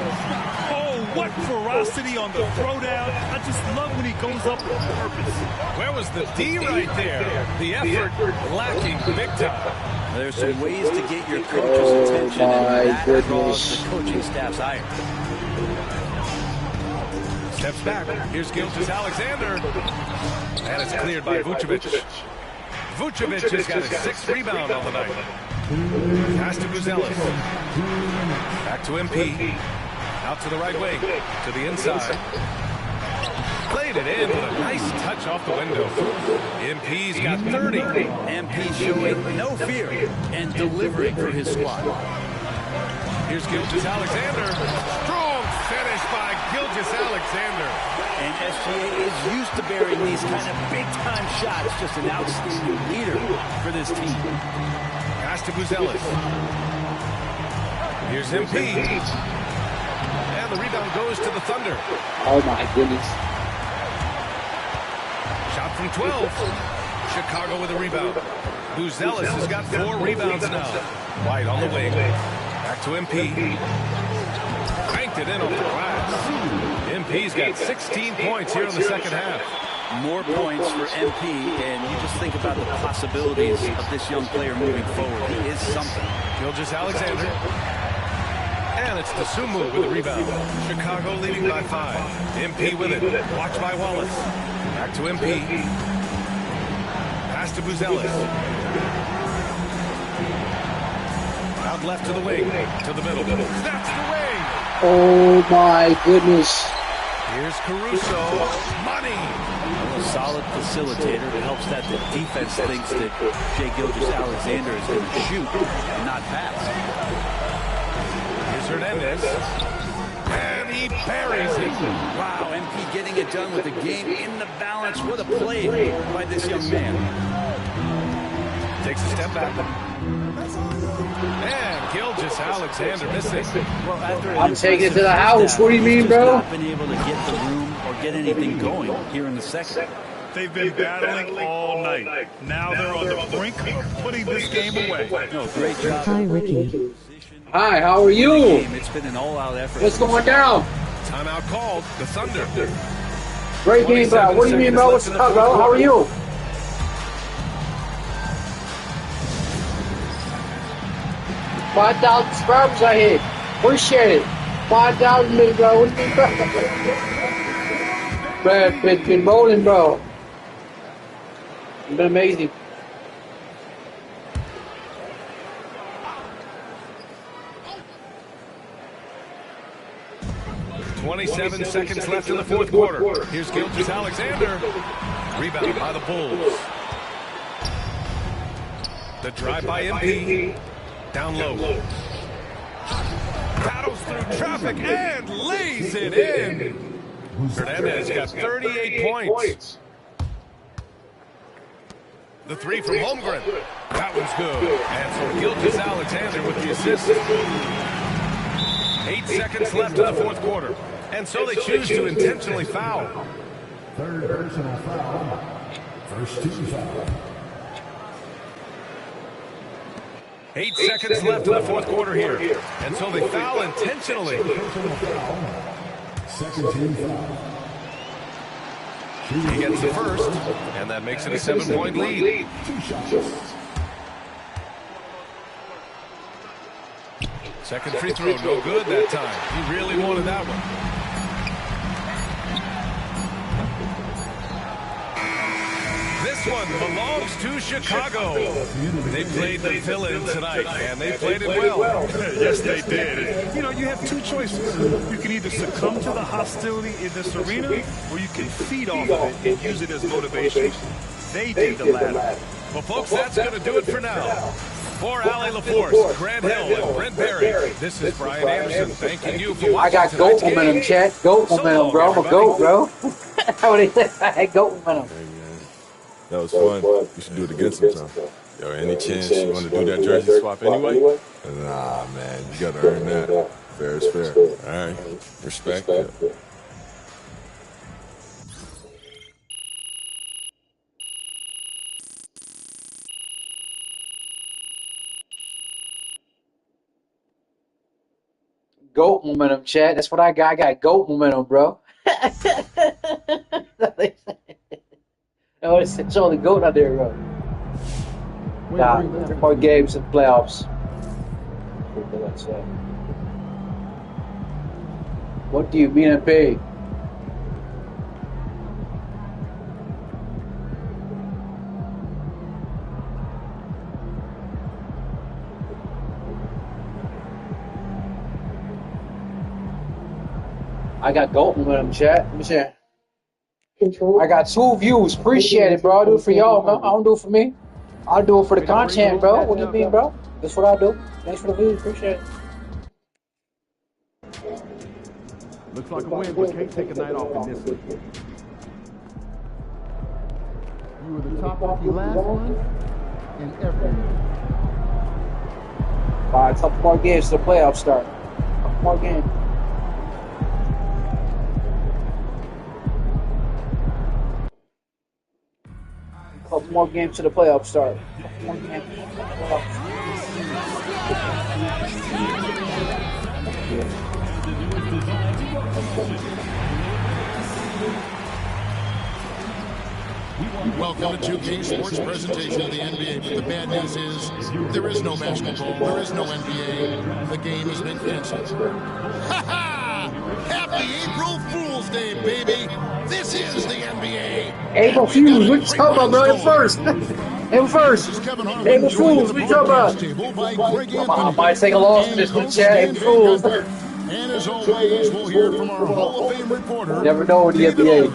Oh, what ferocity on the throwdown. I just love when he goes up with purpose. Where was the D right there? The effort lacking big time. There's some ways to get your coach's attention, and that draws the coaching staff's ire. Steps back. Here's Gilgeous-Alexander. And it's cleared by Vucevic. Vucevic has got his 6th rebound on the night. Pass to Buzelis. Back to MP. Out to the right wing. To the inside. Played it in with a nice touch off the window. MP's got 30. MP showing no fear and delivering for his squad. Here's Gilgeous-Alexander. Strong finish by Gilgeous-Alexander. And SGA is used to bearing these kind of big-time shots. Just an outstanding leader for this team. Pass to Buzelis. Here's MP. And the rebound goes to the Thunder. Oh, my goodness. Shot from 12. Chicago with a rebound. Buzelis has got 4 rebounds now. White on the wing. Back to MP. Banked it in off the glass. MP's got 16 points here in the second half. More points for MP, and you just think about the possibilities of this young player moving forward. He is something. Gilgeous-Alexander. And it's Sumu with the rebound. Chicago leading by 5. MP with it. Watched by Wallace. Back to MP. Pass to Buzelis. Out left to the wing. To the middle. That's the wing. Oh, my goodness. Here's Caruso. Money. A solid facilitator. It helps that the defense thinks that Shai Gilgeous-Alexander is going to shoot and not pass. Here's Hernandez. And he He buries it. Wow, MP getting it done with the game in the balance. What a play by this young man. Takes a step back. And Gilgeous-Alexander missing. Well, after I'm taking it to the house. What do you mean, bro? Not been able to get the room or get anything going here in the second. They've been battling all night. Now they're on the brink of putting this game away. No, great job. Hi, Ricky. Hi, how are you? It's been an all-out effort. What's going down? Timeout called. The Thunder. Great game, bro. What do you mean, bro? What's up, bro? How are you? $5,000 subscribers I hit. Appreciate it. 5,000 minutes, bro. What do you mean, bro? Bro, it's been rolling, bro. It's been amazing. .27 seconds left in the fourth quarter. Here's Gilgeous-Alexander. Rebound by the Bulls. The drive by MP. Down low. Battles through traffic and lays it in. Hernandez got 38 points. The three from Holmgren. That one's good. And so Gilgeous-Alexander with the assist. 8 seconds left in the fourth quarter. And so they choose to intentionally foul. Third personal foul. First team foul. 8 seconds left in the fourth quarter here. And so they foul intentionally. Second team foul. He gets the first, and that makes it a 7-point lead. Second free throw, no good that time. He really wanted that one. This one belongs to Chicago. They played the villain tonight, and they played it well. Yes, they did. You know, you have two choices. You can either succumb to the hostility in this arena, or you can feed off of it and use it as motivation. They did the latter. Well, folks, that's going to do it for now. For Allie LaForce, Grant Hill, and Brent Berry, this is Brian Anderson thanking you for watching. I got goat momentum, chat. Goat momentum, bro. I'm a goat, bro. How do you say? I had goat momentum. That was fun. You should do it again sometime. Yo, any chance you want to do that jersey swap anyway? Nah, man. You got to earn that. Fair is fair. All right. Respect. Goat momentum, chat. That's what I got. I got goat momentum, bro. Oh, it's all the goat out there, bro. Nah, 3 more games in the playoffs. What do you mean MP? I got goat momentum, chat. Let me see. I got 2 views. Appreciate it, bro. I do it for y'all, man. I don't do it for me. I do it for the content, bro. What do you mean, bro? That's what I do. Thanks for the views. Appreciate it. Looks like a win, but can't take a night off in this one. You were the top of the last one and everything. All right, couple more games to the playoffs start. Couple more games. Couple more games to the playoffs start. Couple more games to the playoffs. Welcome to 2K Sports presentation of the NBA, but the bad news is there is no basketball, there is no NBA. The game has been canceled. Ha ha! Happy April Fool's Day, baby! This is the NBA. April Fools, what you talking about, bro? First. April 1st. April Fools, what you talking about? I might take a loss in this one, chat. April Fools. And as always, we'll hear from our Hall of Fame reporter. Never know in the NBA.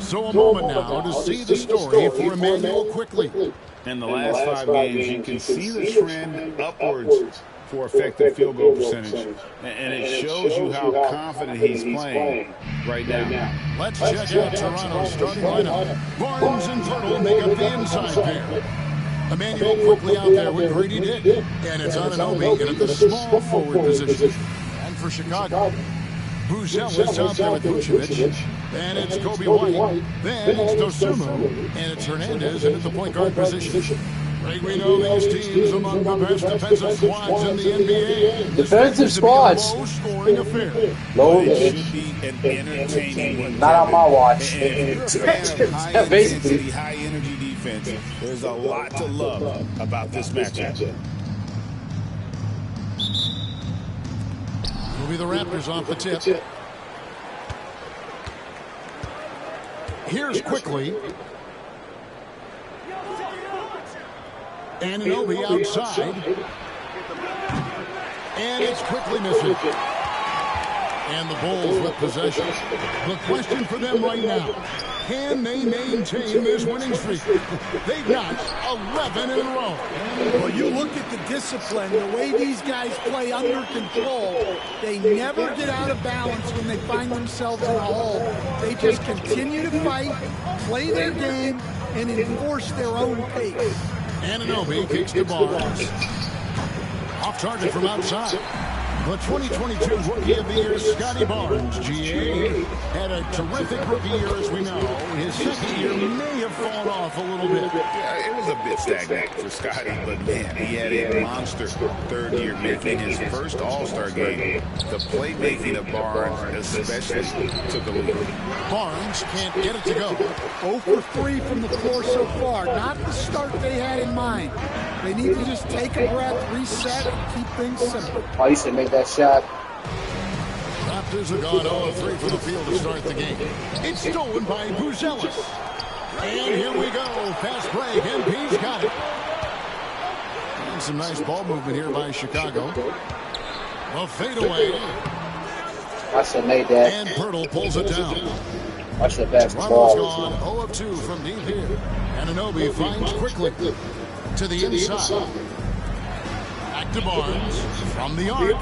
So a moment now to see the story for Emmanuel quickly. In the last 5 games, you can see the trend upwards for effective field goal percentage. And it shows you how confident he's playing right now. Let's check out Toronto's starting lineup. Barnes and Pirtle make up the inside pair. Emmanuel quickly out there with Grady Dick. And it's Anunoby in at the small forward position. And for Chicago, Buzelis out there with Vucevic. Then it's Kobe White. Then it's Dosunmu. And it's Hernandez in at the point guard position. Greg, we know these teams among the best defensive squads in the NBA. Defensive squads. Low-scoring affair. Low. It should be an entertaining one. Not on my watch. And if you're a fan of high-intensity, high-energy defense, there's a lot to love about this matchup. Will be the Raptors off the tip. Here's quickly. Anunoby outside. And it's quickly missing. And the Bulls with possession. The question for them right now, can they maintain this winning streak? They've got 11 in a row. Well, you look at the discipline, the way these guys play under control. They never get out of balance when they find themselves in a hole. They just continue to fight, play their game, and enforce their own pace. Anunoby kicks to Barnes. Off target from outside. The 2022 Rookie of the Year, Scotty Barnes, GA, had a terrific rookie year, as we know. His second year may have fallen off a little bit. Yeah, it was a bit stagnant for Scotty, but man, he had a monster third year, making his first All-Star game. The playmaking of Barnes especially took a lead. Barnes can't get it to go. 0 for 3 from the floor so far. Not the start they had in mind. They need to just take a breath, reset, and keep things simple. Oh, you should make that shot. Raptors have gone 0-3 for the field to start the game. It's stolen by Buzelis. And here we go. Fast break. MP's got it. And some nice ball movement here by Chicago. A fadeaway. I should have made that. And Pirtle pulls it down. Watch the basketball. Toronto's gone 0 of 2 from deep here. Anunoby finds quickly to the inside. Back to Barnes from the arc.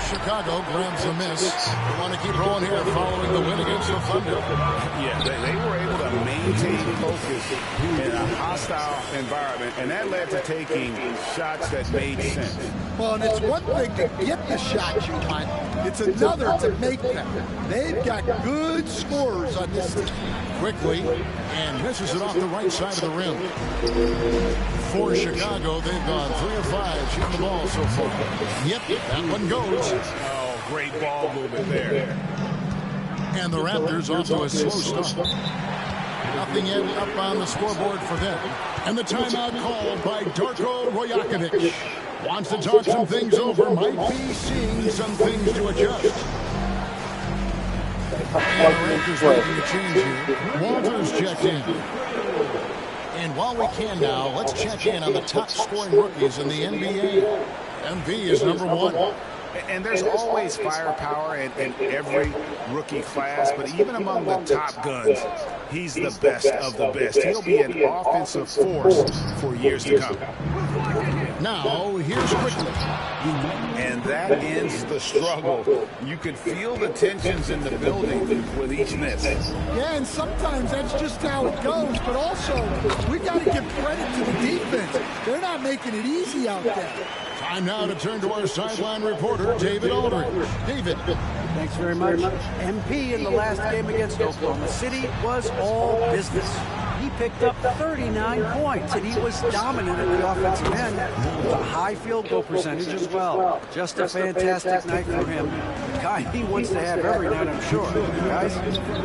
Chicago grabs a miss. They want to keep rolling here following the win against the Thunder. Yeah, they were able to maintain focus in a hostile environment, and that led to taking shots that made sense. Well, and it's one thing to get the shots you want. It's another to make them. They've got good scorers on this team. Quickly, and misses it off the right side of the rim. For Chicago, they've gone 3 of 5 shooting the ball so far. Yep, that one goes. Oh, great ball movement there. And the Raptors off to a slow start. Nothing yet up on the scoreboard for them. And the timeout called by Darko Rajakovic. Wants to talk some things over. Might be seeing some things to adjust. And the Raptors making a change here. Walters checked in. And while we can now, let's check in on the top scoring rookies in the NBA. MV is number 1. And there's always firepower in every rookie class, but even among the top guns, he's the best of the best. He'll be an offensive force for years to come. Now, here's quickly. And that ends the struggle. You could feel the tensions in the building with each miss. Yeah, and sometimes that's just how it goes, but also, we got to give credit to the defense. They're not making it easy out there. Time now to turn to our sideline reporter, David Aldridge. David. Thanks very much. MP in the last game against Oklahoma City was all business. He picked up 39 points, and he was dominant at the offensive end with a high field goal percentage as well. Just a fantastic night for him. The guy he wants to have every night, I'm sure. Guys?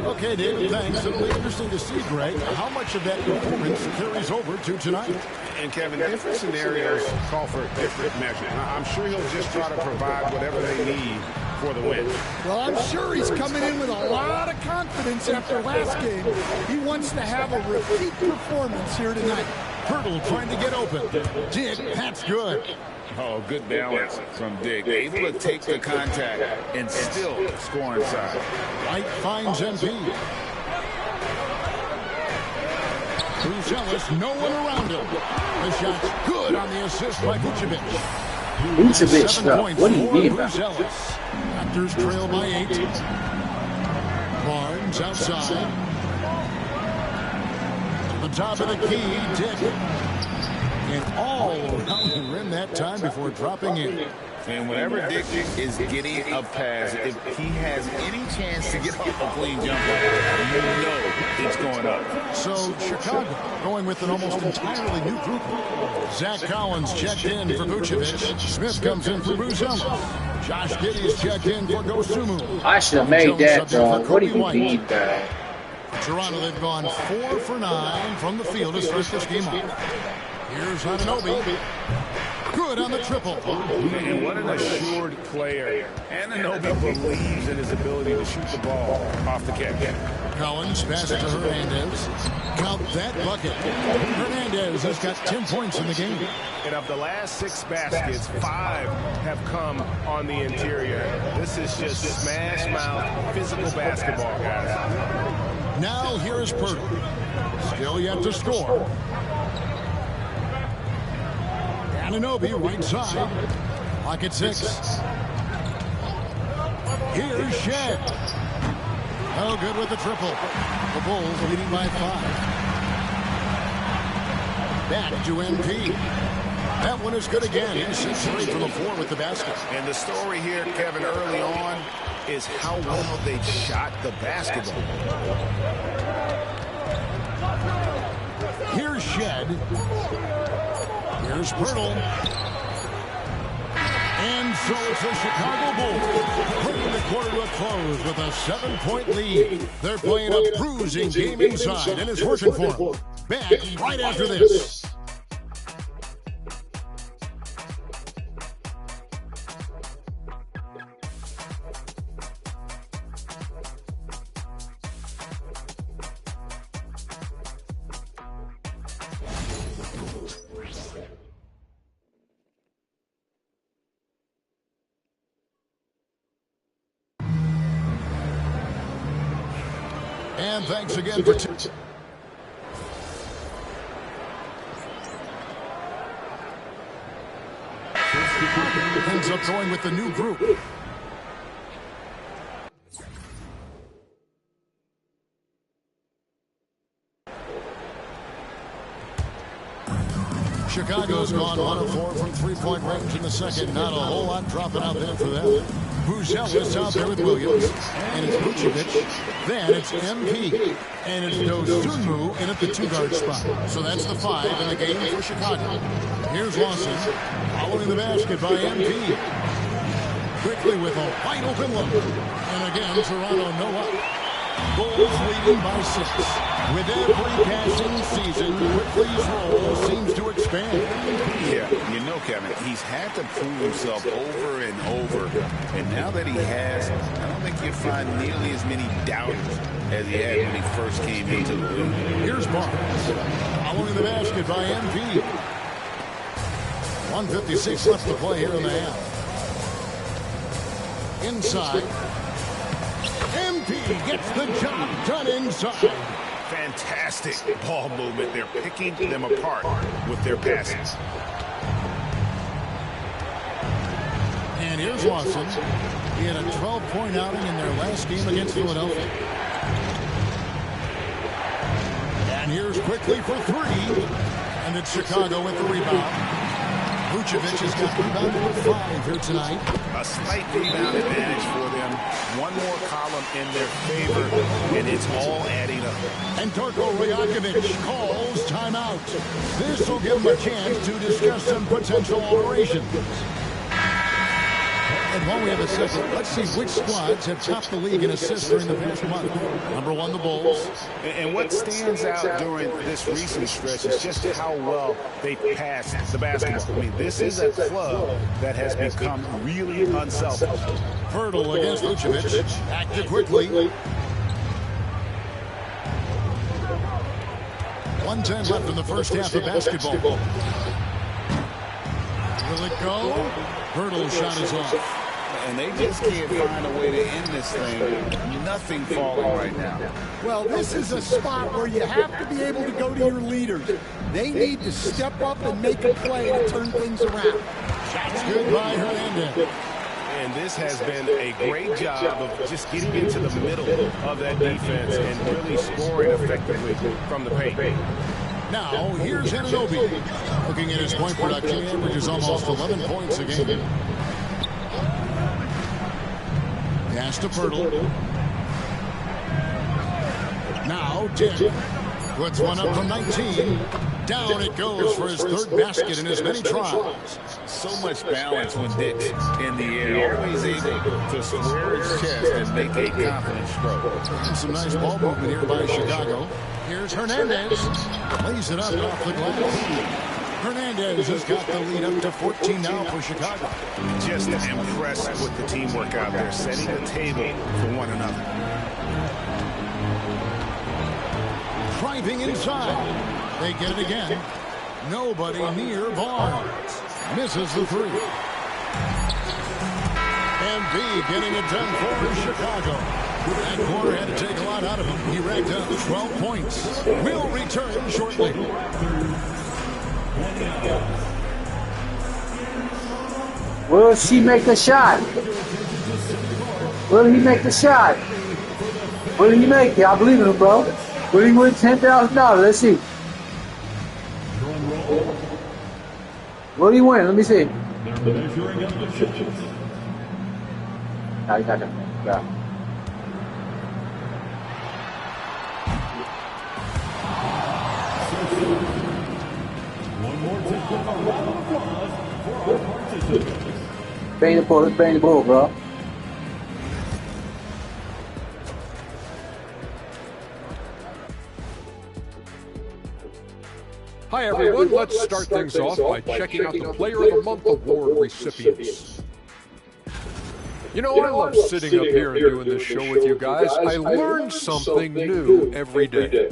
Okay, David, thanks. It'll be interesting to see, Greg, how much of that performance carries over to tonight. And, Kevin, different scenarios call for different measures. I'm sure he'll just try to provide whatever they need for the win. Well, I'm sure he's coming in with a lot of confidence after last game. He wants to have a repeat performance here tonight. Pirtle trying to get open. Dick, that's good. Oh, good balance from Dick. Able to take the contact and still score inside. White finds MP. Buzelis, no one around him. The shot's good on the assist by Vucevic. Vucevic stuff. What do you mean about it? Raptors trail by 8. Barnes outside. To the top of the key, Dick. And all around the rim that time before dropping in. And whenever Dick is getting a pass, if he has any chance to get off a clean jump, you know it's going up. So Chicago going with an almost entirely new group. Zach Collins checked in for Vucevic. Smith comes in for Bruzelis. Josh Giddey's checked in for Dosunmu. I should have made that, dog. What do you mean, guy? Toronto, they've gone 4 for 9 from the field to start this game off. Here's Anunoby. Good on the triple. And what an assured player. Anunoby believes in his ability to shoot the ball off the catch. Collins passes to Hernandez. Count that bucket. Hernandez has got 10 points in the game. And of the last 6 baskets, 5 have come on the interior. This is just smash mouth physical basketball, guys. Now here's Purtle. Still yet to score. Anunoby right side. Lock at 6. Here's Shed. Oh, good with the triple. The Bulls leading by 5. Back to MP. That one is good again. He's 6 3 from the floor with the basket. And the story here, Kevin, early on is how well they shot the basketball. Here's Shed. Here's Purtle. And so it's the Chicago Bulls bringing the quarter to a close with a 7-point lead. They're playing a bruising game inside, and it's working for them. Back right after this. And thanks again for ends up going with the new group. Chicago's gone 1 of 4 from 3-point range in the second. Not a whole lot dropping out there for them. Bruzelis out there with Williams. And it's Vucevic. Then it's MP. And it's Dosunmu in at the 2-guard spot. So that's the 5 in the game for Chicago. Here's Lawson. Following the basket by MP. Quickly with a wide open look. And again, Toronto no up. Bulls leading by 6. With every passing season, Quickly's role seems to expand. Yeah, you know, Kevin, he's had to prove himself over and over. And now that he has, I don't think you'll find nearly as many doubters as he had when he first came into the league. Here's Barnes. Following the basket by MP. 1:56 left to play here in the half. Inside. MP gets the job done inside. Fantastic ball movement. They're picking them apart with their passes. And here's Lawson. He had a 12-point outing in their last game against Philadelphia. And here's Quickly for 3. And it's Chicago with the rebound. Vucevic has got rebound number 5 here tonight. A slight rebound advantage for them. One more column in their favor, and it's all adding up. And Darko Rajakovic calls timeout. This will give him a chance to discuss some potential alterations. And while we have a second, let's see which squads have topped the league in assists during the past month. Number 1, the Bulls. And what stands out during this recent stretch is just how well they passed the basketball. I mean, this is a club that has become really unselfish. Hurdle against Vucevic. Back to Quickly. 1:10 left in the first half of basketball. Will it go? Hurdle's shot is off. And they just can't find a way to end this thing. Nothing falling right now. Well, this is a spot where you have to be able to go to your leaders. They need to step up and make a play to turn things around. That's good by Hernandez. And this has been a great job of just getting into the middle of that defense and really scoring effectively from the paint. Now, here's Anunoby. Looking at his point production, he averages almost 11 points a game. Pass to Pirtle. Now, Dick puts one up from 19. Down it goes for his third basket in as many tries. So much balance when Dick's in the air. Always able to square his chest and make a confident stroke. And some nice ball movement here by Chicago. Here's Hernandez. Lays it up off the glass. Hernandez has got the lead up to 14 now for Chicago. Just impressed with the teamwork out there, setting the table for one another. Driving inside. They get it again. Nobody near Barnes. Misses the three. And B getting it done for Chicago. That quarter had to take a lot out of him. He racked up 12 points. We'll return shortly. Will she make a shot? Will he make the shot? Will he make it? I believe in him, bro. Will he win $10,000? Let's see. Will he win? Let me see. No, he's not gonna. Yeah. One more tip with a round of applause for our participants. Bang the ball, let's bang the ball, bro. Hi, everyone. Let's start things off by checking out the Player of the Month award recipients. You know, I love sitting up here and doing this show with you guys. I learn something new every day.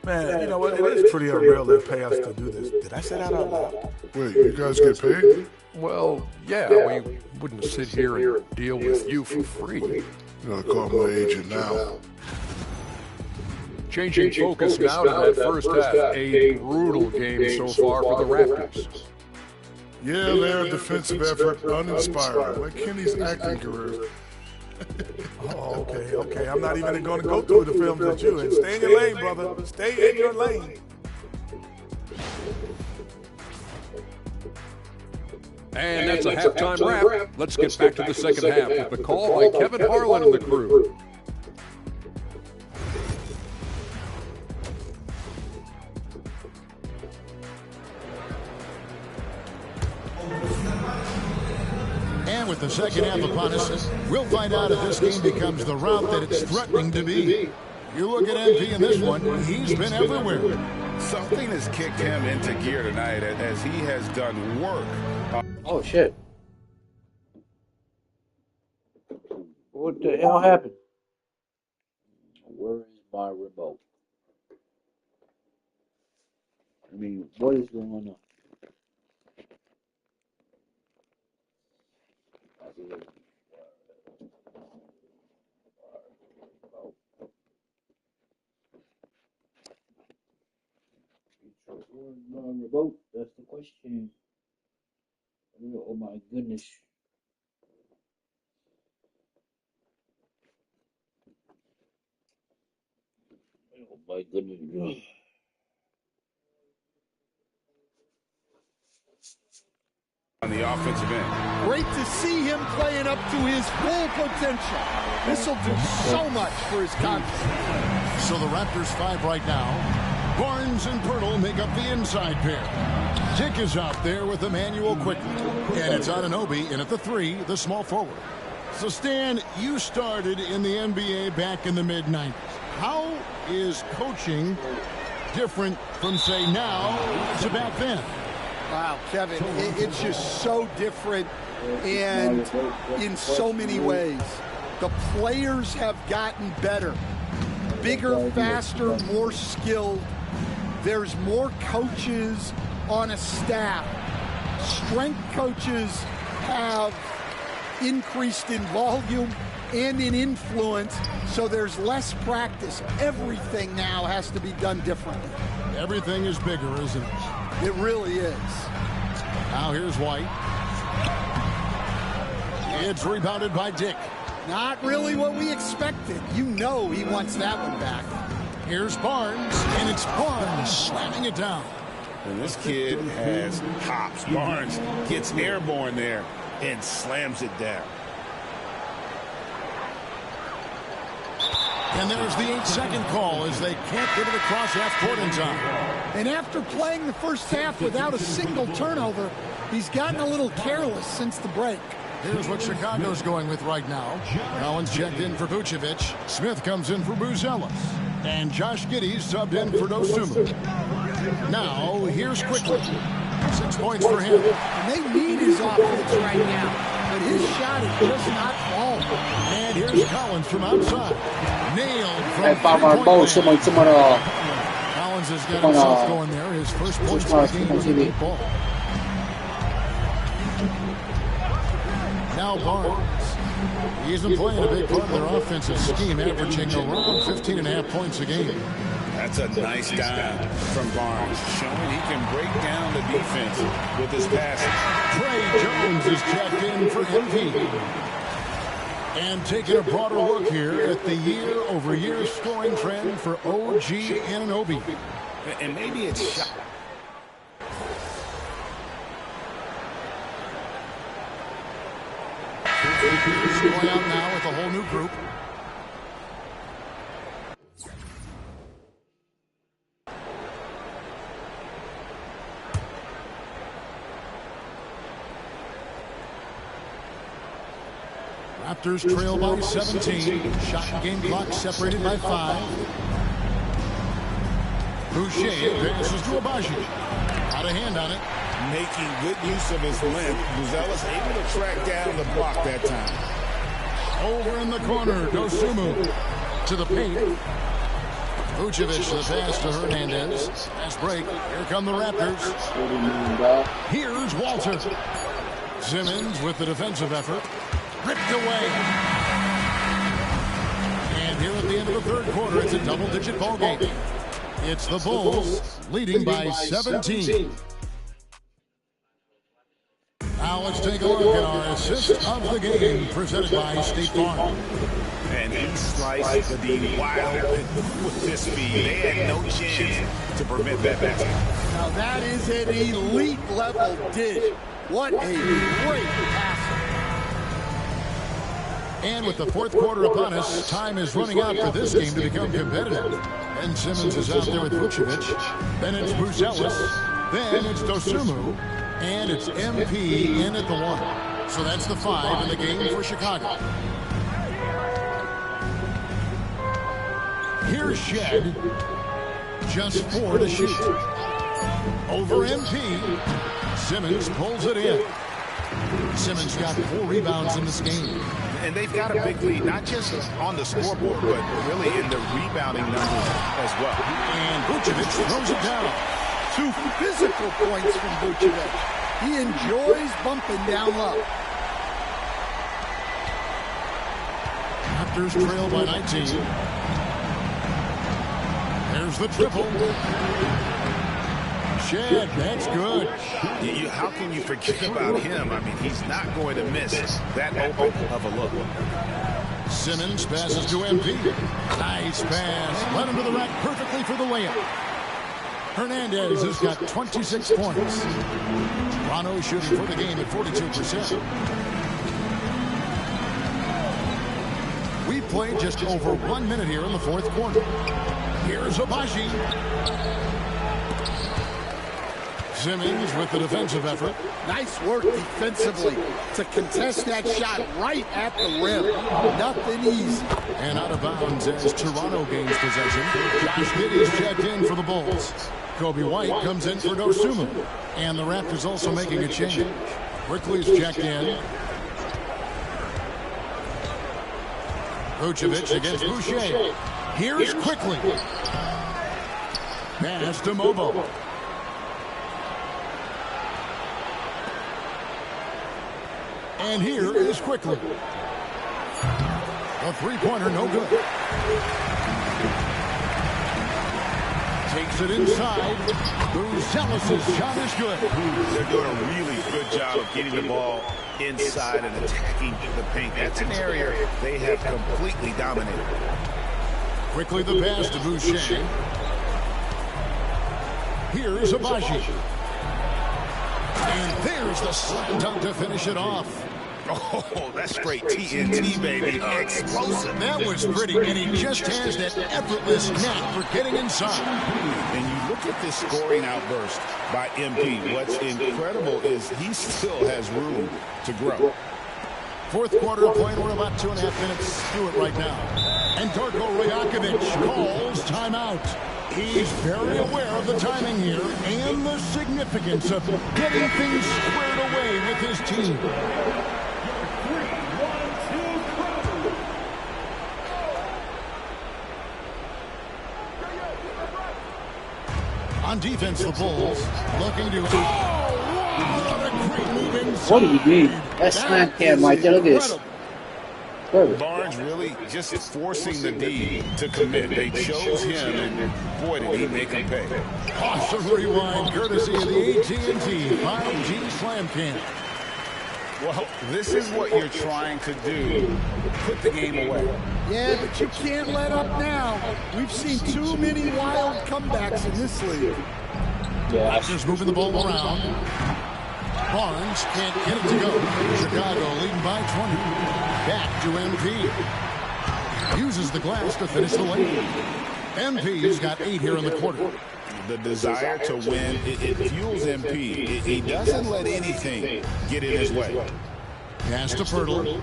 Man, you know what? It is pretty unreal they pay us to do this. Did I say that out loud? Wait, you guys get paid? Well, yeah, we wouldn't sit here and deal with you for free. You gotta call my agent now. Changing focus now to that first half. A brutal game so far for the Raptors. Yeah, their defensive effort uninspiring, like Kenny's acting career. Oh, okay. I'm not even going to go through the films with you. And stay in your lane, brother. Stay in your lane. And that's a halftime wrap. Let's get back to the second half with the call by Kevin Harlan and the crew. And with the second half upon us, we'll find out if this game becomes the route that it's threatening to be. You look at MP in this one, he's been everywhere. Something has kicked him into gear tonight as he has done work. Oh, shit. What the hell happened? Where is my remote? I mean, what is going on? Where's my remote? That's the question. Oh my goodness. Oh my goodness. On the offensive end. Great to see him playing up to his full potential. This will do so much for his confidence. So the Raptors 5 right now. Barnes and Pirtle make up the inside pair. Dick is out there with Emmanuel quickly. And it's Anunoby in at the 3, the small forward. So Stan, you started in the NBA back in the mid-90s. How is coaching different from, say, now to back then? Wow, Kevin, it's just so different and in so many ways. The players have gotten better, bigger, faster, more skilled. There's more coaches on a staff. Strength coaches have increased in volume and in influence, so there's less practice. Everything now has to be done differently. Everything is bigger, isn't it? It really is. Now here's White. It's rebounded by Dick. Not really what we expected. You know he wants that one back. Here's Barnes, and it's Barnes slamming it down. And this kid has hops. Barnes gets airborne there and slams it down. And there's the 8-second call as they can't get it across half court in time. And after playing the first half without a single turnover, he's gotten a little careless since the break. Here's what Chicago's going with right now. Collins checked in for Vucevic. Smith comes in for Buzelis. And Josh Giddey's subbed in for Dosunmu. Now, here's Quickly. 6 points for him. And they need his offense right now. But his shot is just not falling. And here's Collins from outside. Nailed from Collins has got himself going there. His first points of the game with the ball. Now Barnes. He isn't playing a big part of their offensive scheme, averaging around 15.5 points a game. That's a nice dive from Barnes, showing he can break down the defense with his passing. Trey Jones is checked in for MVP. And taking a broader look here at the year-over-year scoring trend for OG Anunoby. And maybe it's shot. He's going out now with a whole new group. Raptors trail by 17. Shot and game clock separated by 5. Boucher advances to Abaji. Out of hand on it. Making good use of his length. Buzelis able to track down the block that time. Over in the corner, Dosunmu to the paint. Vucevic the pass to Hernandez. Fast break. Here come the Raptors. Here's Walter. Simmons with the defensive effort. Ripped away. And here at the end of the third quarter, it's a double-digit ball game. It's the Bulls leading by 17. Now let's take a look at our assist of the game presented by State Farm. And he sliced the wide open with this speed. They had no chance to prevent that basket. Now that is an elite level dish. What a great passer. And with the fourth quarter upon us, time is running out for this game to become competitive. Ben Simmons is out there with Vucevic. Then it's Buzelis. Then it's Dosunmu. And it's MP in at the 1. So that's the 5 in the game for Chicago. Here's Shed. Just 4 to shoot. Over MP. Simmons pulls it in. Simmons got 4 rebounds in this game. And they've got a big lead, not just on the scoreboard, but really in the rebounding numbers as well. And Vucevic throws it down. 2 physical points from Vucevic. He enjoys bumping down low. Raptors trail by 19. There's the triple. Shed, that's good. How can you forget about him? I mean, he's not going to miss that open of a look. Simmons passes to MP. Nice pass. Led him to the rack perfectly for the layup. Hernandez has got 26 points. Toronto shooting for the game at 42%. We played just over 1 minute here in the fourth quarter. Here's Abaji. Simmons with the defensive effort. Nice work defensively to contest that shot right at the rim. Nothing easy. And out of bounds as Toronto gains possession. Josh Giddey's checked in for the Bulls. Kobe White comes in for Dosunmu. And the Raptors also making a change. Quickly's checked in. Vucevic against Boucher. Here's Quickly. Pass to Mobo. And here is Quickly. A three-pointer, no good. takes it inside. Buzelis' shot is good. They're doing a really good job of getting the ball inside and attacking the paint. That's an area they have completely dominated. Quickly the pass to Boucher. Here's Abaji. And there's the slam dunk to finish it off. Oh, that's straight TNT, baby. Explosive. That was pretty, and he just has that effortless knack for getting inside. And you look at this scoring outburst by MP. What's incredible is he still has room to grow. Fourth quarter of play, we're about 2.5 minutes through it right now. And Darko Rajakovic calls timeout. He's very aware of the timing here and the significance of getting things squared away with his team. On defense, the Bulls looking to... what a great move inside. What do you mean? That's slam cam right there. Look at this. Barnes really just forcing the D to commit. They chose him, and boy, did he make him pay. Awesome rewind, courtesy of the AT&T 5G Slam Cam. Well, this is what you're trying to do. Put the game away. Yeah, but you can't let up now. We've seen too many wild comebacks in this league. Yeah. Just moving the ball around. Barnes can't get it to go. Chicago leading by 20. Back to MP. Uses the glass to finish the lane. MP's got 8 here in the quarter. The desire to win, it fuels MP. He doesn't let anything get in his way. Pass to Pirtle.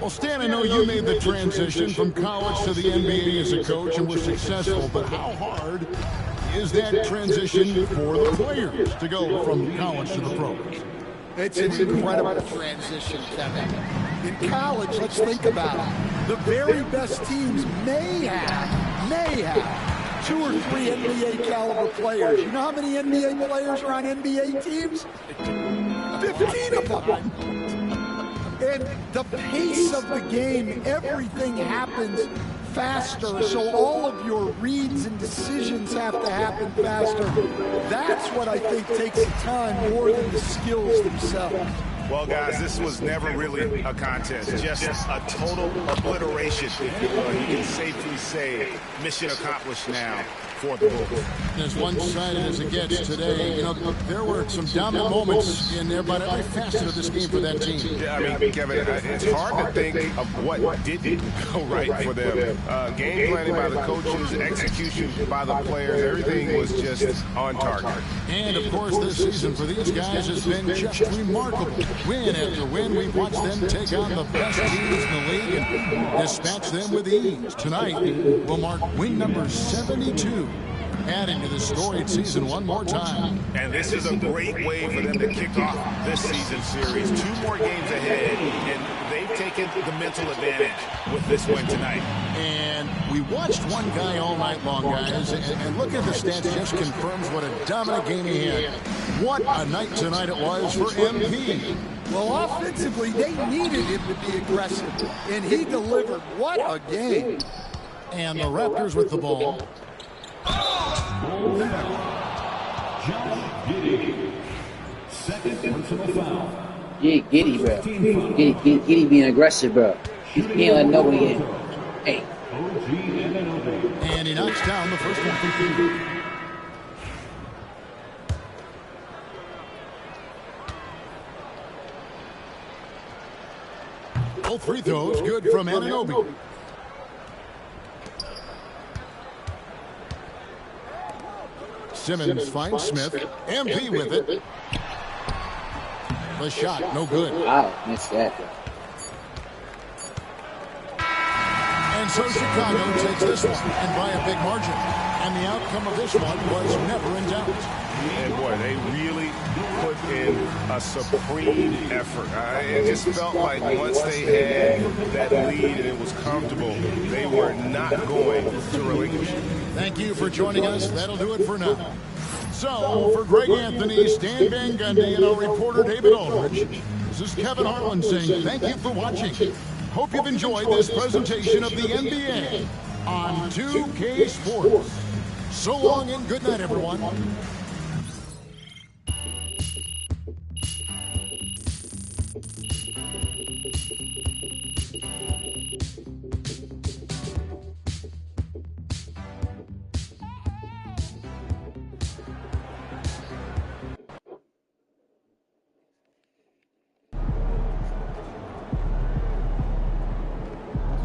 Well, Stan, I know you made the transition from college to the NBA as a coach and were successful, but how hard is that transition for the players to go from college to the pros? It's an incredible transition, Kevin. In college, let's think about it. The very best teams may have 2 or 3 NBA caliber players. You know how many NBA players are on NBA teams? 15 of them. And the pace of the game, everything happens faster, so all of your reads and decisions have to happen faster. That's what I think takes the time more than the skills themselves. Well, guys, this was never really a contest, just a total obliteration, if you will. You can safely say mission accomplished now for the Bulls. As one-sided as it gets today, you know, there were some dominant moments in there, but every facet of this game for that team. Yeah, I mean, Kevin, it's hard to think of what didn't go right for them. Game planning by the coaches, execution by the players, everything was just on target. And, of course, this season for these guys has been just remarkable. Win after win, we've watched them take on the best teams in the league and dispatch them with ease. Tonight will mark win number 72. Adding to the storied season one more time. And this is a great way for them to kick off this season series. 2 more games ahead, and they've taken the mental advantage with this win tonight. And we watched one guy all night long, guys, and look at the stats, just confirms what a dominant game he had. What a night tonight it was for MP. Well, offensively, they needed him to be aggressive, and he delivered. What a game. And the Raptors with the ball. Second personal foul. Yeah, Giddy, bro. Giddy being aggressive, bro. He can't let nobody in. Hey. And he knocks down the first one. Both free throws good from Anunoby. Simmons finds Smith. MP with it. The shot, no good. Wow, missed that. And so Chicago takes this one, and by a big margin. And the outcome of this one was never in doubt. And boy, they really put in a supreme effort. It just felt like once they had that lead and it was comfortable, they were not going to relinquish it. Thank you for joining us. That'll do it for now. So, for Greg Anthony, Stan Van Gundy, and our reporter David Aldridge, this is Kevin Harlan saying thank you for watching. Hope you've enjoyed this presentation of the NBA on 2K Sports. So long and good night, everyone.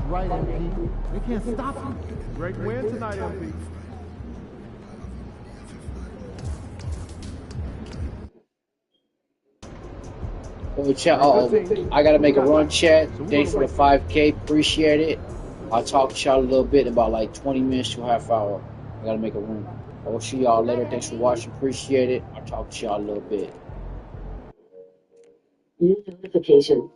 Right, MP. They can't stop you. Great win tonight, MP. Oh, chat. I gotta make a run, chat. Thanks for the 5K. Appreciate it. I'll talk to y'all a little bit in about like 20 minutes to a half hour. I gotta make a run. I will see y'all later. Thanks for watching. Appreciate it. I'll talk to y'all a little bit. New notification.